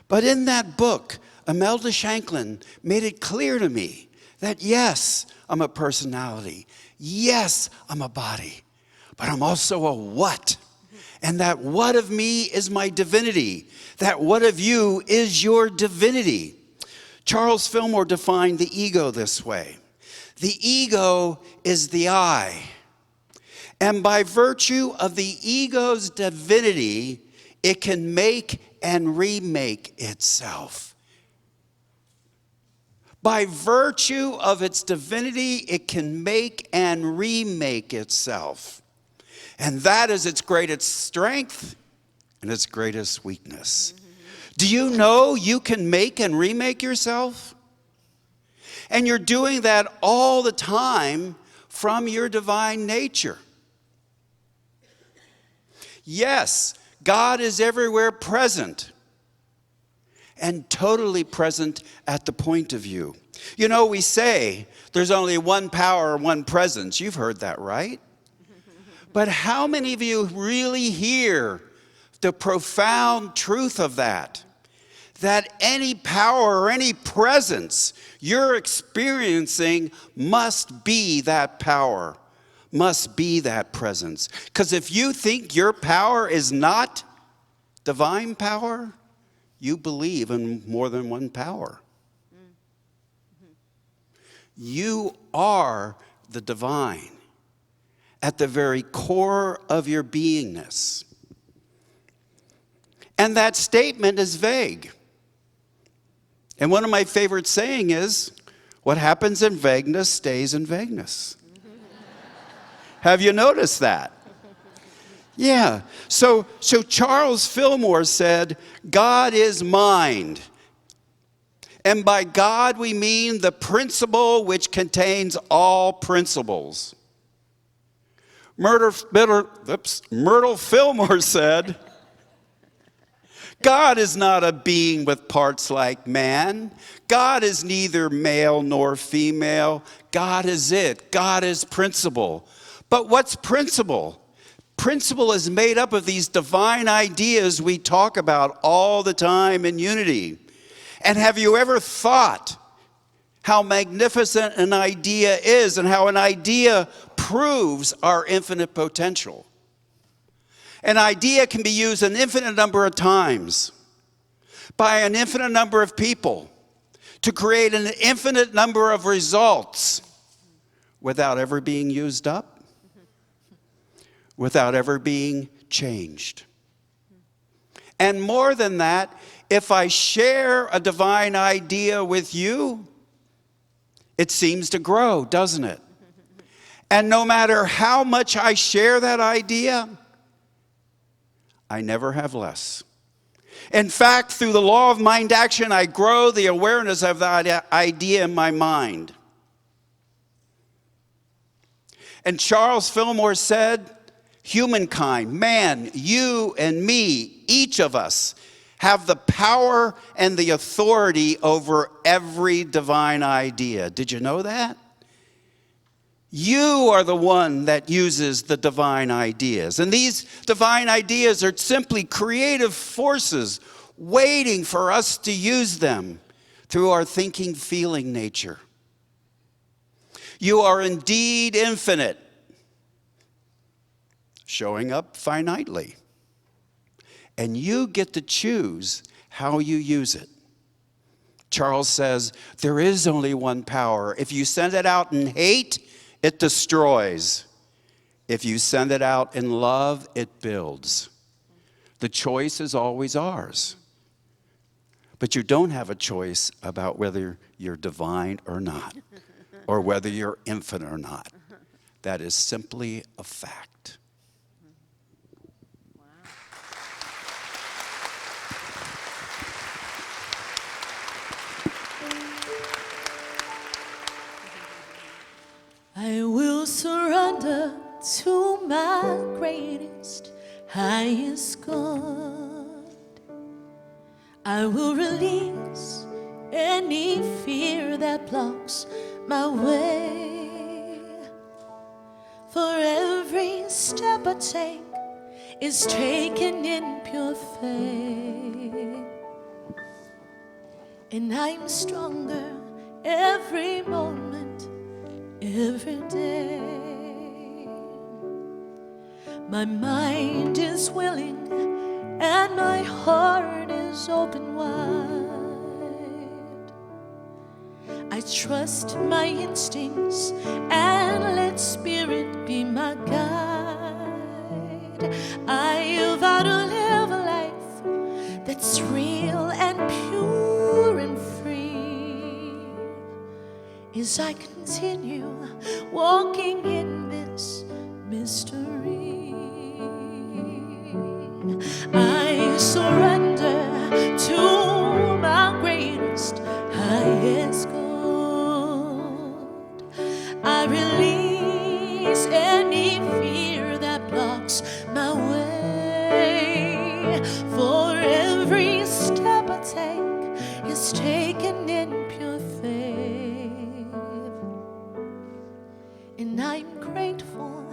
But in that book, Imelda Shanklin made it clear to me that yes, I'm a personality. Yes, I'm a body. But I'm also a what. And that what of me is my divinity. That what of you is your divinity. Charles Fillmore defined the ego this way. The ego is the I. And by virtue of the ego's divinity, it can make and remake itself. By virtue of its divinity, it can make and remake itself. And that is its greatest strength and its greatest weakness. Do you know you can make and remake yourself? And you're doing that all the time from your divine nature. Yes, God is everywhere present and totally present at the point of view. You know, we say there's only one power, one presence. You've heard that, right? But how many of you really hear the profound truth of that? That any power or any presence you're experiencing must be that power, must be that presence. Because if you think your power is not divine power, you believe in more than one power. You are the divine at the very core of your beingness. And that statement is vague. And one of my favorite saying is, what happens in vagueness stays in vagueness. Have you noticed that? Yeah. So Charles Fillmore said, God is mind. And by God we mean the principle which contains all principles. Myrtle Fillmore said, God is not a being with parts like man. God is neither male nor female. God is it. God is principle. But what's principle? Principle is made up of these divine ideas we talk about all the time in unity. And have you ever thought how magnificent an idea is and how an idea proves our infinite potential? An idea can be used an infinite number of times by an infinite number of people to create an infinite number of results without ever being used up, without ever being changed. And more than that, if I share a divine idea with you, it seems to grow, doesn't it? And no matter how much I share that idea, I never have less. In fact, through the law of mind action, I grow the awareness of that idea in my mind. And Charles Fillmore said, humankind, man, you and me, each of us, have the power and the authority over every divine idea. Did you know that? You are the one that uses the divine ideas. And these divine ideas are simply creative forces waiting for us to use them through our thinking, feeling nature. You are indeed infinite, showing up finitely. And you get to choose how you use it. Charles says, there is only one power. If you send it out in hate, it destroys. If you send it out in love, it builds. The choice is always ours. But you don't have a choice about whether you're divine or not, or whether you're infinite or not. That is simply a fact. I will surrender to my greatest, highest God. I will release any fear that blocks my way. For every every step I take is taken in pure faith. And I'm stronger every moment, every day. My mind is willing and my heart is open wide. I trust my instincts and let Spirit be my guide. I vow to live a life that's real and pure and free as I continue walking in this mystery. I surrender to my greatest, highest good. I release any fear that blocks my way. For every step I take is taken in pure faith. And I'm grateful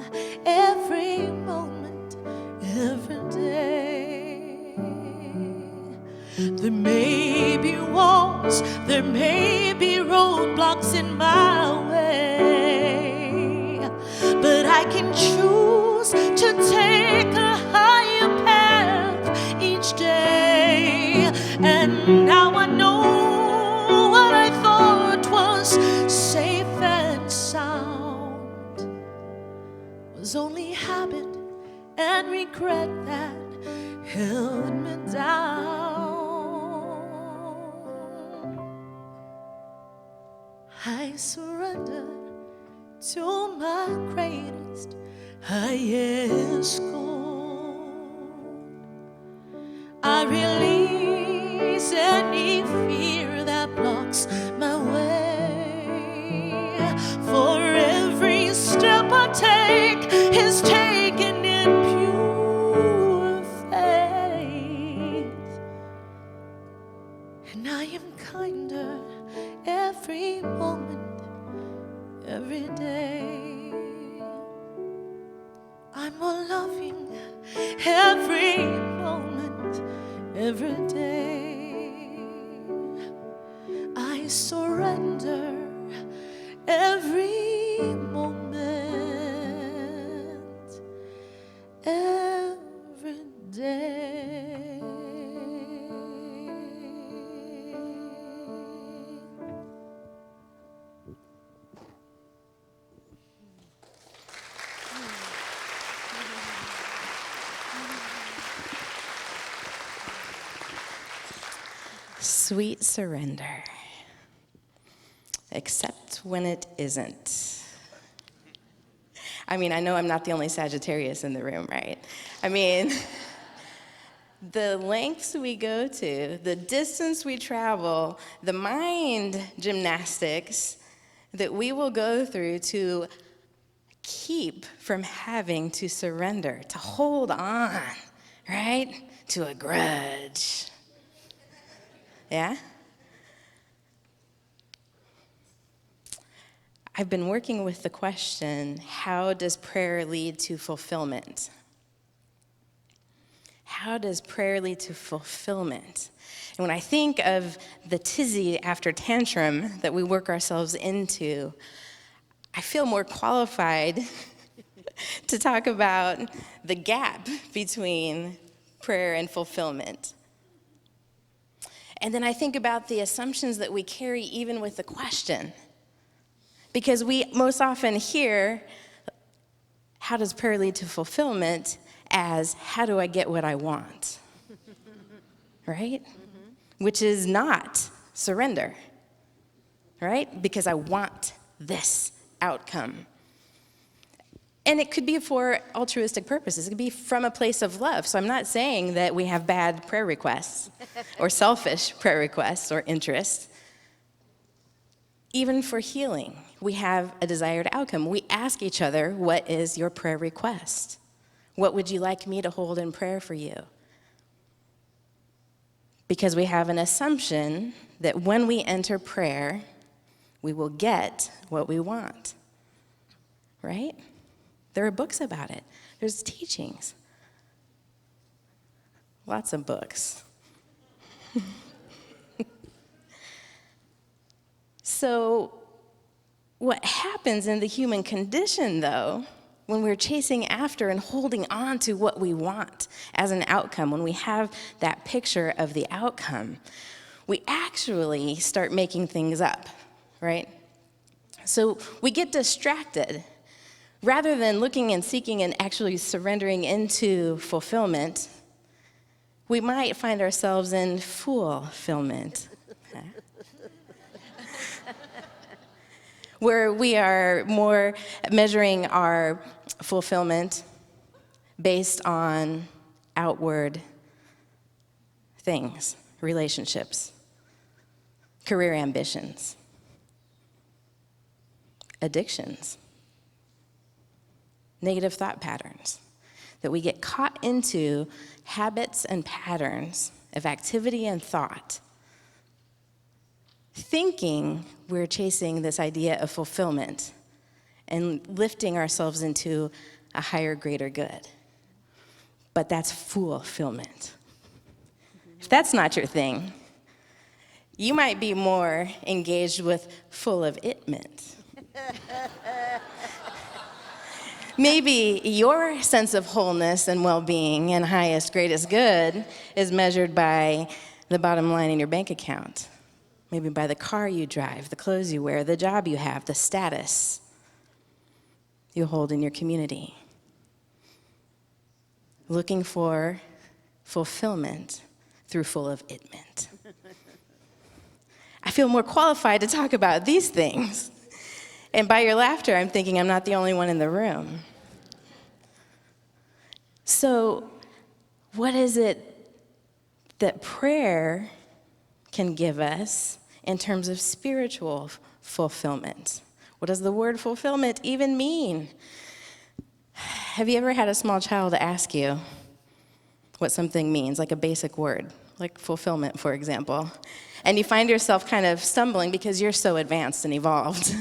every moment, every day. There may be walls, there may be roadblocks in my way, but I can choose to take a higher path each day. And now I know what I thought was safe and sound was only habit and regret that held me down. I surrender to my greatest, highest goal. I release any fear that blocks my way. For every step I take is taken in pure faith. And I am kinder every moment, every day. I'm more loving every moment, every day. I surrender every moment, every day. Sweet surrender, except when it isn't. I mean, I know I'm not the only Sagittarius in the room, right? I mean, the lengths we go to, the distance we travel, the mind gymnastics that we will go through to keep from having to surrender, to hold on, right, to a grudge. Yeah? I've been working with the question, how does prayer lead to fulfillment? How does prayer lead to fulfillment? And when I think of the tizzy after tantrum that we work ourselves into, I feel more qualified to talk about the gap between prayer and fulfillment. And then I think about the assumptions that we carry even with the question. Because we most often hear, how does prayer lead to fulfillment, as how do I get what I want? Right? Mm-hmm. Which is not surrender. Right? Because I want this outcome. And it could be for altruistic purposes. It could be from a place of love. So I'm not saying that we have bad prayer requests or selfish prayer requests or interests. Even for healing, we have a desired outcome. We ask each other, what is your prayer request? What would you like me to hold in prayer for you? Because we have an assumption that when we enter prayer, we will get what we want. Right? There are books about it. There's teachings. Lots of books. So, what happens in the human condition, though, when we're chasing after and holding on to what we want as an outcome, when we have that picture of the outcome, we actually start making things up, right? So we get distracted. Rather than looking and seeking and actually surrendering into fulfillment, we might find ourselves in fulfillment, where we are more measuring our fulfillment based on outward things, relationships, career ambitions, addictions, negative thought patterns, that we get caught into habits and patterns of activity and thought, thinking we're chasing this idea of fulfillment and lifting ourselves into a higher, greater good. But that's fulfillment. If that's not your thing, you might be more engaged with full of itment. Maybe your sense of wholeness and well-being and highest, greatest good is measured by the bottom line in your bank account. Maybe by the car you drive, the clothes you wear, the job you have, the status you hold in your community. Looking for fulfillment through full of itment. I feel more qualified to talk about these things. And by your laughter, I'm thinking I'm not the only one in the room. So, what is it that prayer can give us in terms of spiritual fulfillment? What does the word fulfillment even mean? Have you ever had a small child ask you what something means, like a basic word, like fulfillment, for example? And you find yourself kind of stumbling because you're so advanced and evolved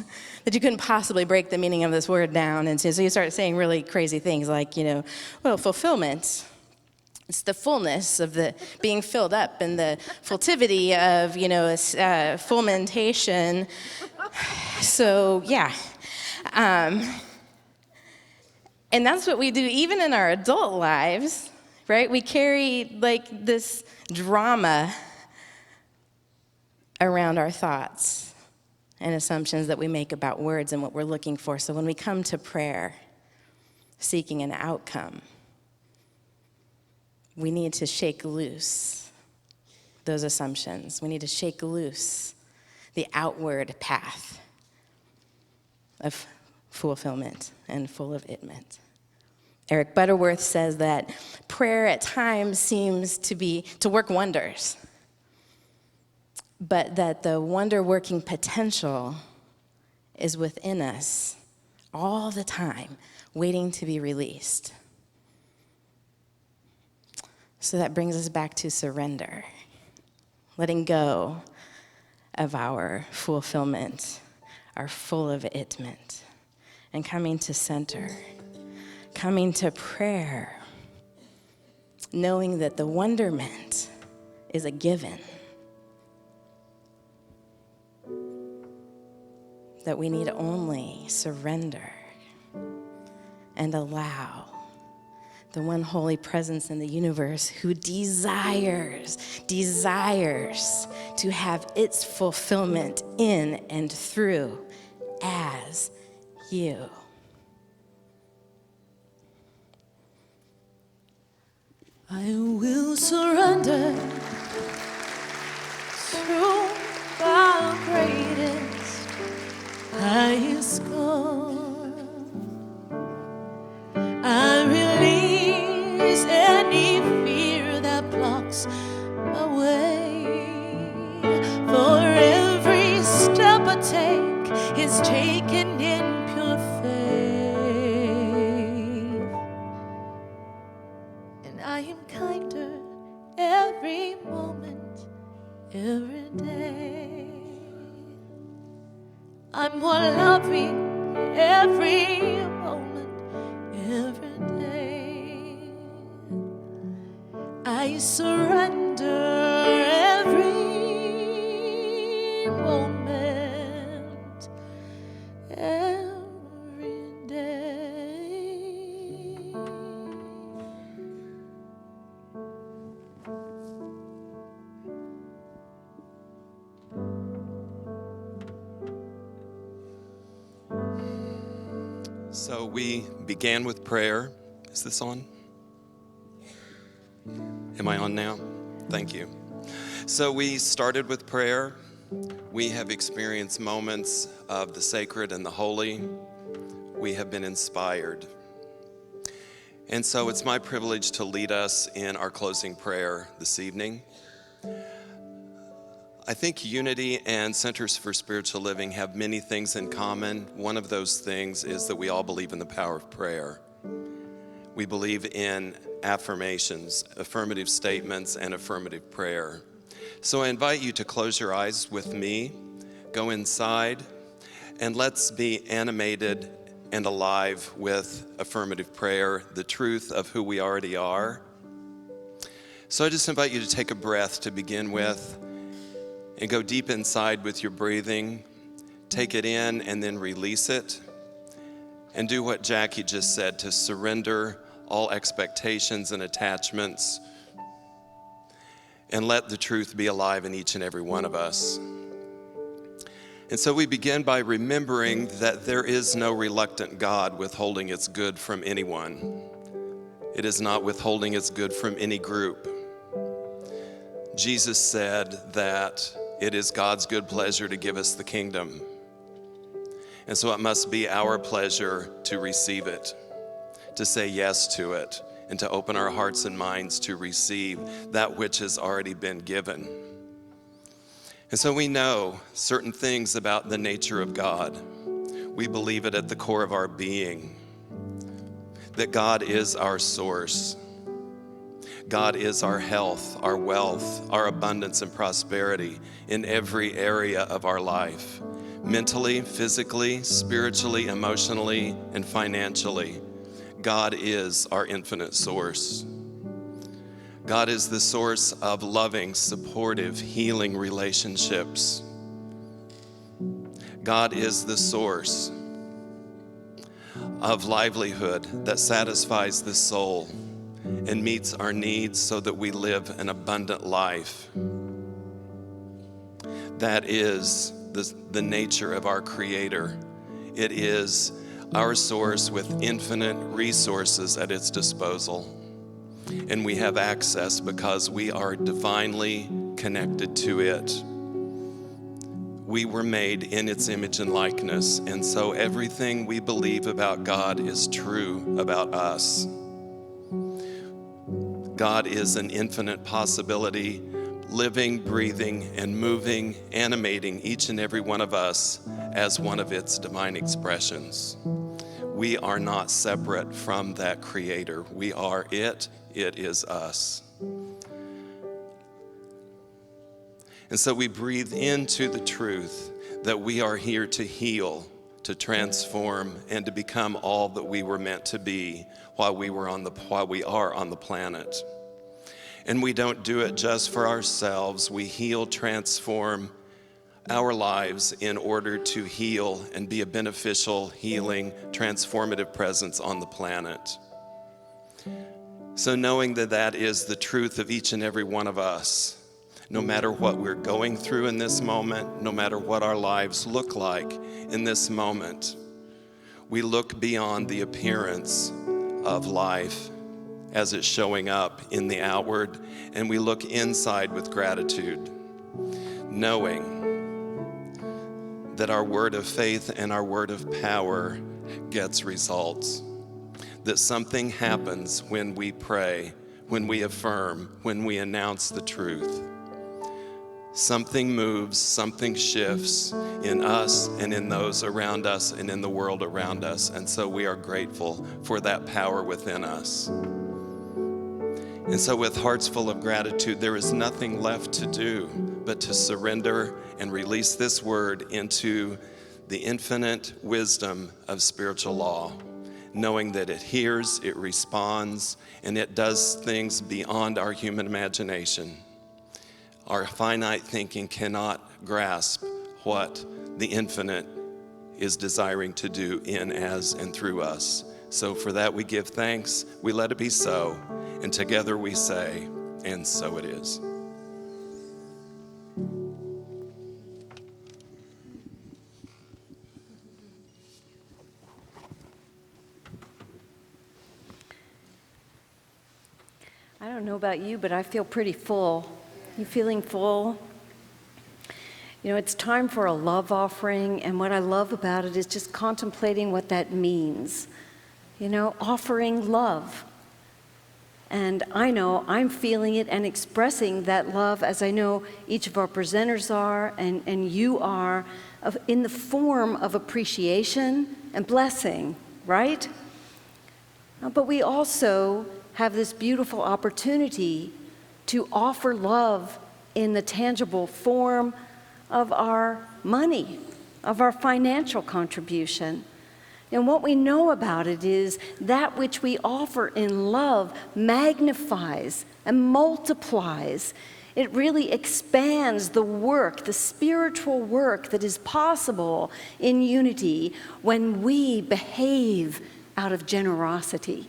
that you couldn't possibly break the meaning of this word down. And so you start saying really crazy things like, well, fulfillment, it's the fullness of the being filled up and the fultivity of, fulmentation. So, yeah. And that's what we do even in our adult lives, right? We carry like this drama around our thoughts and assumptions that we make about words and what we're looking for. So when we come to prayer, seeking an outcome, we need to shake loose those assumptions. We need to shake loose the outward path of fulfillment and full of itment. Eric Butterworth says that prayer at times seems to work wonders, but that the wonder-working potential is within us all the time, waiting to be released. So that brings us back to surrender, letting go of our fulfillment, our full of itment, and coming to center, coming to prayer, knowing that the wonderment is a given, that we need only surrender and allow the one holy presence in the universe who desires to have its fulfillment in and through as you. I will surrender to our greatest, highest goal. I release any fear that blocks my way. For every step I take is taken in pure faith. And I am kinder every moment, every day. I'm more loving every moment, we surrender every moment, every day. So we began with prayer. Is this on? Am I on now? Thank you. So we started with prayer. We have experienced moments of the sacred and the holy. We have been inspired. And so it's my privilege to lead us in our closing prayer this evening. I think Unity and Centers for Spiritual Living have many things in common. One of those things is that we all believe in the power of prayer. We believe in affirmations, affirmative statements, and affirmative prayer. So I invite you to close your eyes with me, go inside, and let's be animated and alive with affirmative prayer, the truth of who we already are. So I just invite you to take a breath to begin with and go deep inside with your breathing. Take it in and then release it. And do what Jackie just said, to surrender all expectations and attachments, and let the truth be alive in each and every one of us. And so we begin by remembering that there is no reluctant God withholding its good from anyone. It is not withholding its good from any group. Jesus said that it is God's good pleasure to give us the kingdom. And so it must be our pleasure to receive it, to say yes to it, and to open our hearts and minds to receive that which has already been given. And so we know certain things about the nature of God. We believe it at the core of our being, that God is our source. God is our health, our wealth, our abundance and prosperity in every area of our life, mentally, physically, spiritually, emotionally, and financially. God is our infinite source. God is the source of loving, supportive, healing relationships. God is the source of livelihood that satisfies the soul and meets our needs so that we live an abundant life. That is the nature of our Creator. It is our source with infinite resources at its disposal. And we have access because we are divinely connected to it. We were made in its image and likeness, and so everything we believe about God is true about us. God is an infinite possibility, living, breathing, and moving, animating each and every one of us as one of its divine expressions. We are not separate from that Creator. We are it. It is us. And so we breathe into the truth that we are here to heal, to transform, and to become all that we were meant to be while we are on the planet. And we don't do it just for ourselves. We heal, transform our lives in order to heal and be a beneficial, healing, transformative presence on the planet. So knowing that that is the truth of each and every one of us, no matter what we're going through in this moment, no matter what our lives look like in this moment, we look beyond the appearance of life as it's showing up in the outward, and we look inside with gratitude, knowing that our word of faith and our word of power gets results, that something happens when we pray, when we affirm, when we announce the truth. Something moves, something shifts in us and in those around us and in the world around us, and so we are grateful for that power within us. And so with hearts full of gratitude, there is nothing left to do but to surrender and release this word into the infinite wisdom of spiritual law. knowing that it hears, it responds, and it does things beyond our human imagination. Our finite thinking cannot grasp what the infinite is desiring to do in, as, and through us. So for that we give thanks, we let it be so, and together we say, and so it is. I don't know about you, but I feel pretty full. You feeling full? You know, it's time for a love offering, and what I love about it is just contemplating what that means. You know, offering love. And I know I'm feeling it and expressing that love, as I know each of our presenters are, and you are, in the form of appreciation and blessing, right? But we also have this beautiful opportunity to offer love in the tangible form of our money, of our financial contribution. And what we know about it is that which we offer in love magnifies and multiplies. It really expands the work, the spiritual work that is possible in unity when we behave out of generosity.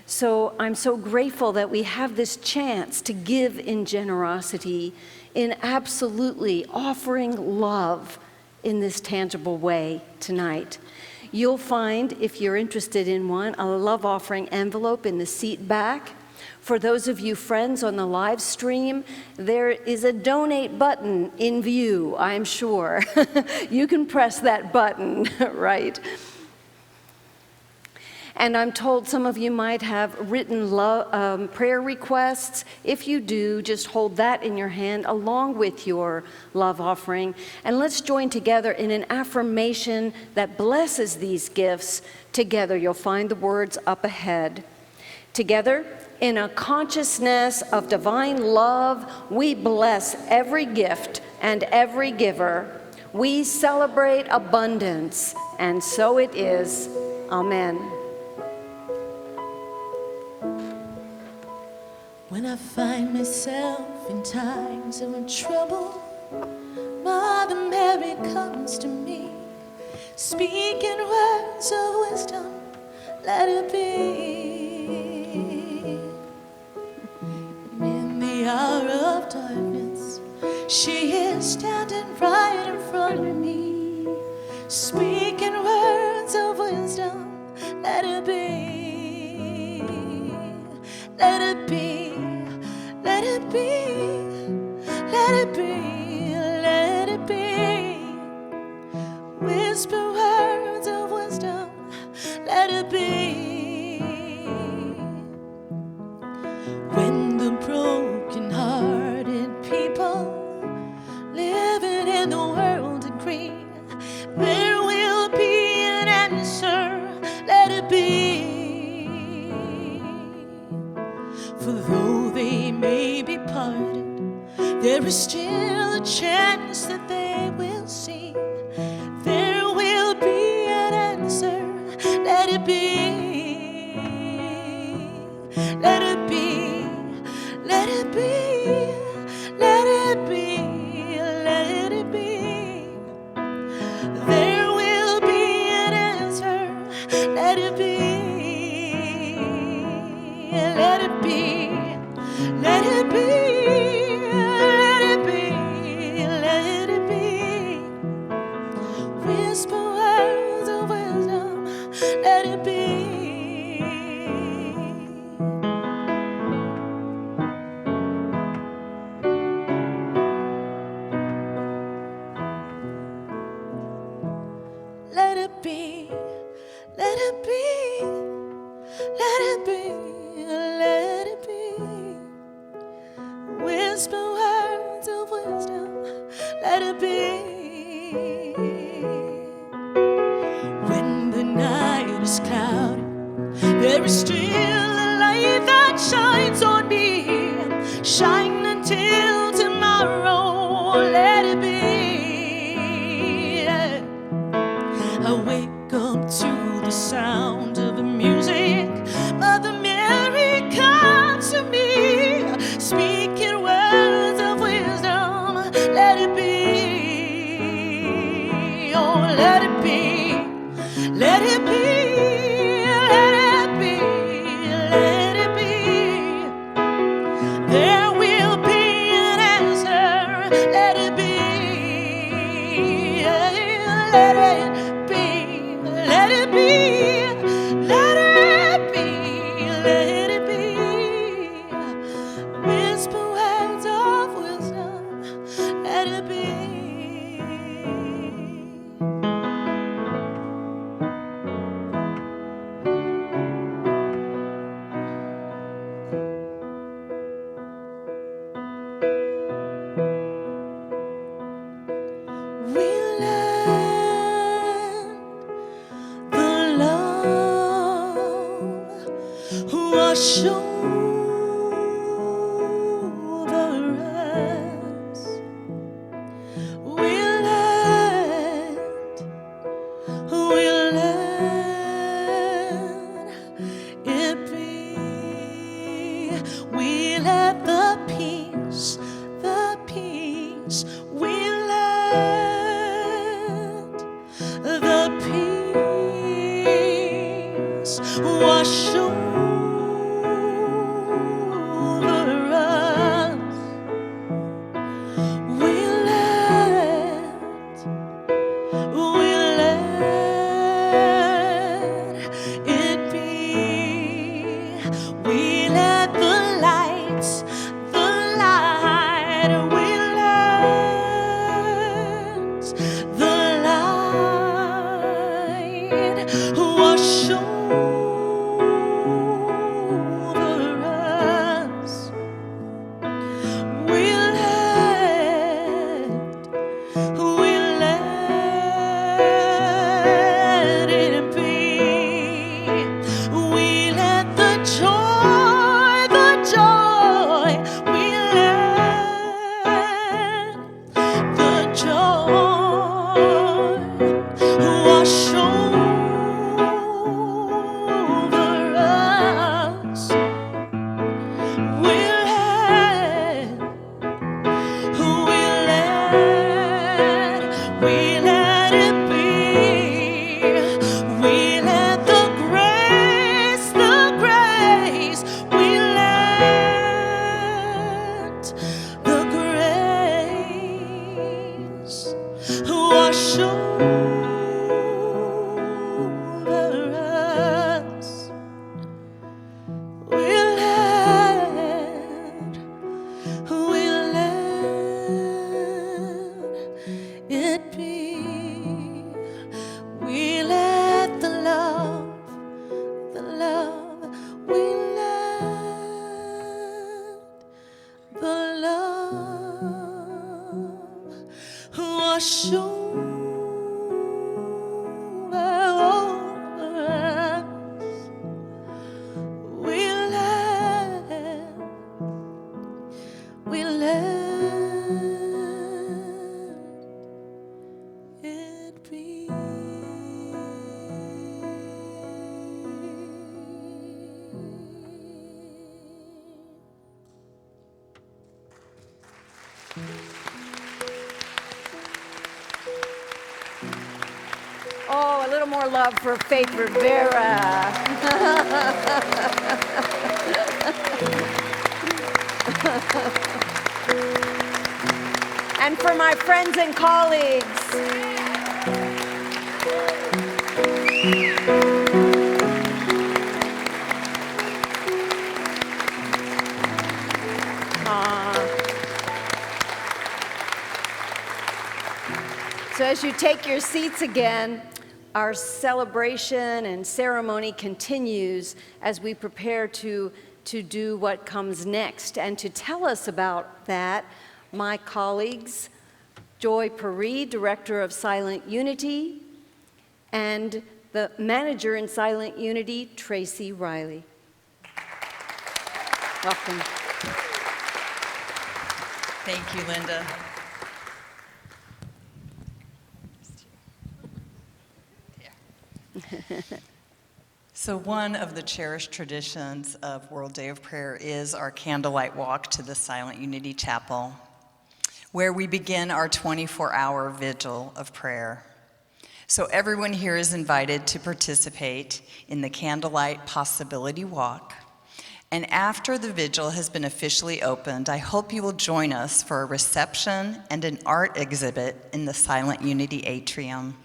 So I'm so grateful that we have this chance to give in generosity, in absolutely offering love in this tangible way tonight. You'll find, if you're interested in one, a love offering envelope in the seat back. For those of you friends on the live stream, there is a donate button in view, I'm sure. You can press that button, right? And I'm told some of you might have written prayer requests. If you do, just hold that in your hand along with your love offering. And let's join together in an affirmation that blesses these gifts. Together, you'll find the words up ahead. Together, in a consciousness of divine love, we bless every gift and every giver. We celebrate abundance, and so it is. Amen. When I find myself in times of trouble, Mother Mary comes to me, speaking words of wisdom, let it be. In the hour of darkness, she is standing right in front of me, speaking words of wisdom, let it be. Let it be, let it be, let it be, let it be. Whisper words of wisdom, let it be. When the broken-hearted people living in the world agree, there will be an answer, let it be. For though they may be parted, there is still a chance that they will see. There will be an answer, let it be. Let it be, let it be, let it be, let it be. There will be an answer, let it be. Let it be, let it be, let it be, let it be. Whisper words of wisdom, let it be. Let it be, let it be, let it be. Let it be. Whisper words of wisdom, let it be. When the night is cloudy, there is still a light that shines on me. Shine until tomorrow, let it be. I wake up to the sound of the music. Mother Mary comes to me, speaking words of wisdom. Let it be, oh, let it be, let it be, let it be, let it be. There will be an answer. Let it be, let it be, let it be, let it be, let it be. Whisper words of wisdom. Let it be. We learn the love wash over us. We learn it be. We let the peace we let the peace wash over us. We let it be. We let the light, we let the light wash over us. We let it be. We let the joy, we let the joy wash over us. We let it be. We let the grace, we let the grace wash over us. We let it be. We let the love, we let the love wash over us. We let it be. Oh, a little more love for Faith Rivera. And for my friends and colleagues. So as you take your seats again, our celebration and ceremony continues as we prepare to do what comes next. And to tell us about that, my colleagues, Joy Paree, Director of Silent Unity, and the Manager in Silent Unity, Tracy Riley. Welcome. Thank you, Linda. So one of the cherished traditions of World Day of Prayer is our candlelight walk to the Silent Unity Chapel, where we begin our 24-hour vigil of prayer. So everyone here is invited to participate in the Candlelight Possibility Walk. And after the vigil has been officially opened, I hope you will join us for a reception and an art exhibit in the Silent Unity Atrium.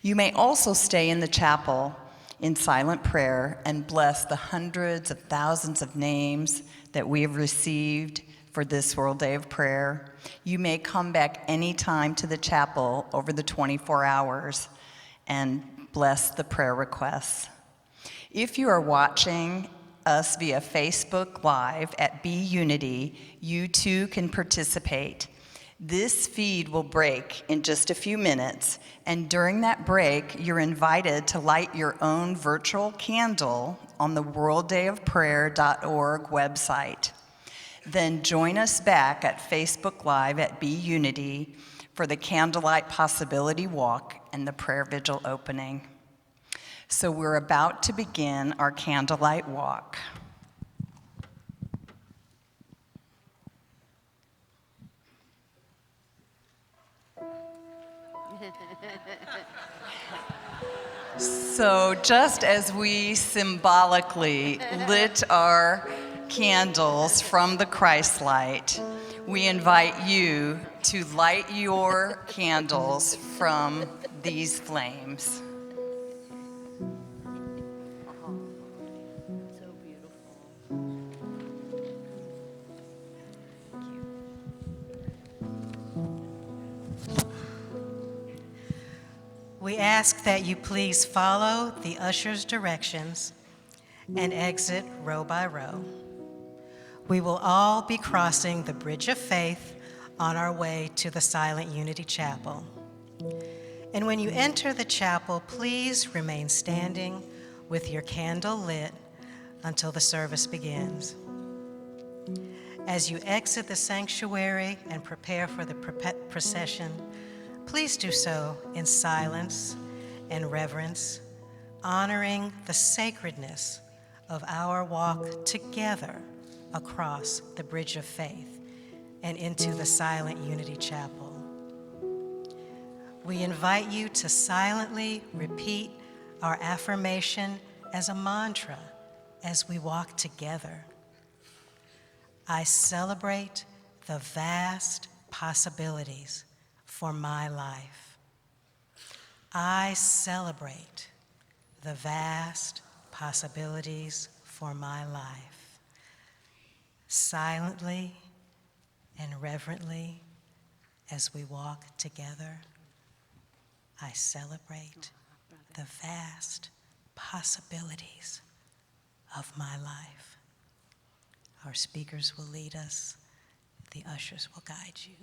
You may also stay in the chapel in silent prayer and bless the hundreds of thousands of names that we have received for this World Day of Prayer. You may come back anytime to the chapel over the 24 hours and bless the prayer requests. If you are watching us via Facebook Live at Be Unity, you too can participate. This feed will break in just a few minutes, and during that break, you're invited to light your own virtual candle on the worlddayofprayer.org website. Then join us back at Facebook Live at Be Unity for the Candlelight Possibility Walk and the prayer vigil opening. So we're about to begin our candlelight walk. So just as we symbolically lit our candles from the Christ light, we invite you to light your candles from these flames. So beautiful. We ask that you please follow the usher's directions and exit row by row. We will all be crossing the Bridge of Faith on our way to the Silent Unity Chapel. And when you enter the chapel, please remain standing with your candle lit until the service begins. As you exit the sanctuary and prepare for the procession, please do so in silence and reverence, honoring the sacredness of our walk together across the Bridge of Faith and into the Silent Unity Chapel. We invite you to silently repeat our affirmation as a mantra as we walk together. I celebrate the vast possibilities for my life. I celebrate the vast possibilities for my life. Silently and reverently, as we walk together, I celebrate the vast possibilities of my life. Our speakers will lead us. The ushers will guide you.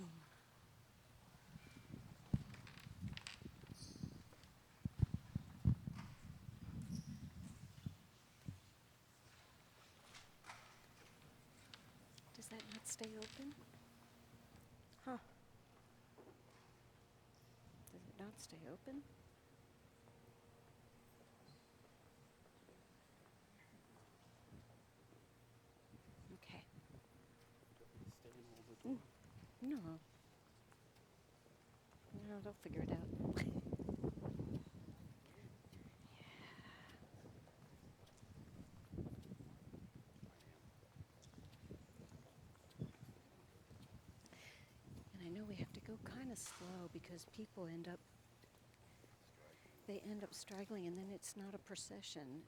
Does that not stay open? Huh. Does it not stay open? Okay. No. No, they'll figure it out. And I know we have to go kind of slow because people end up straggling, and then it's not a procession.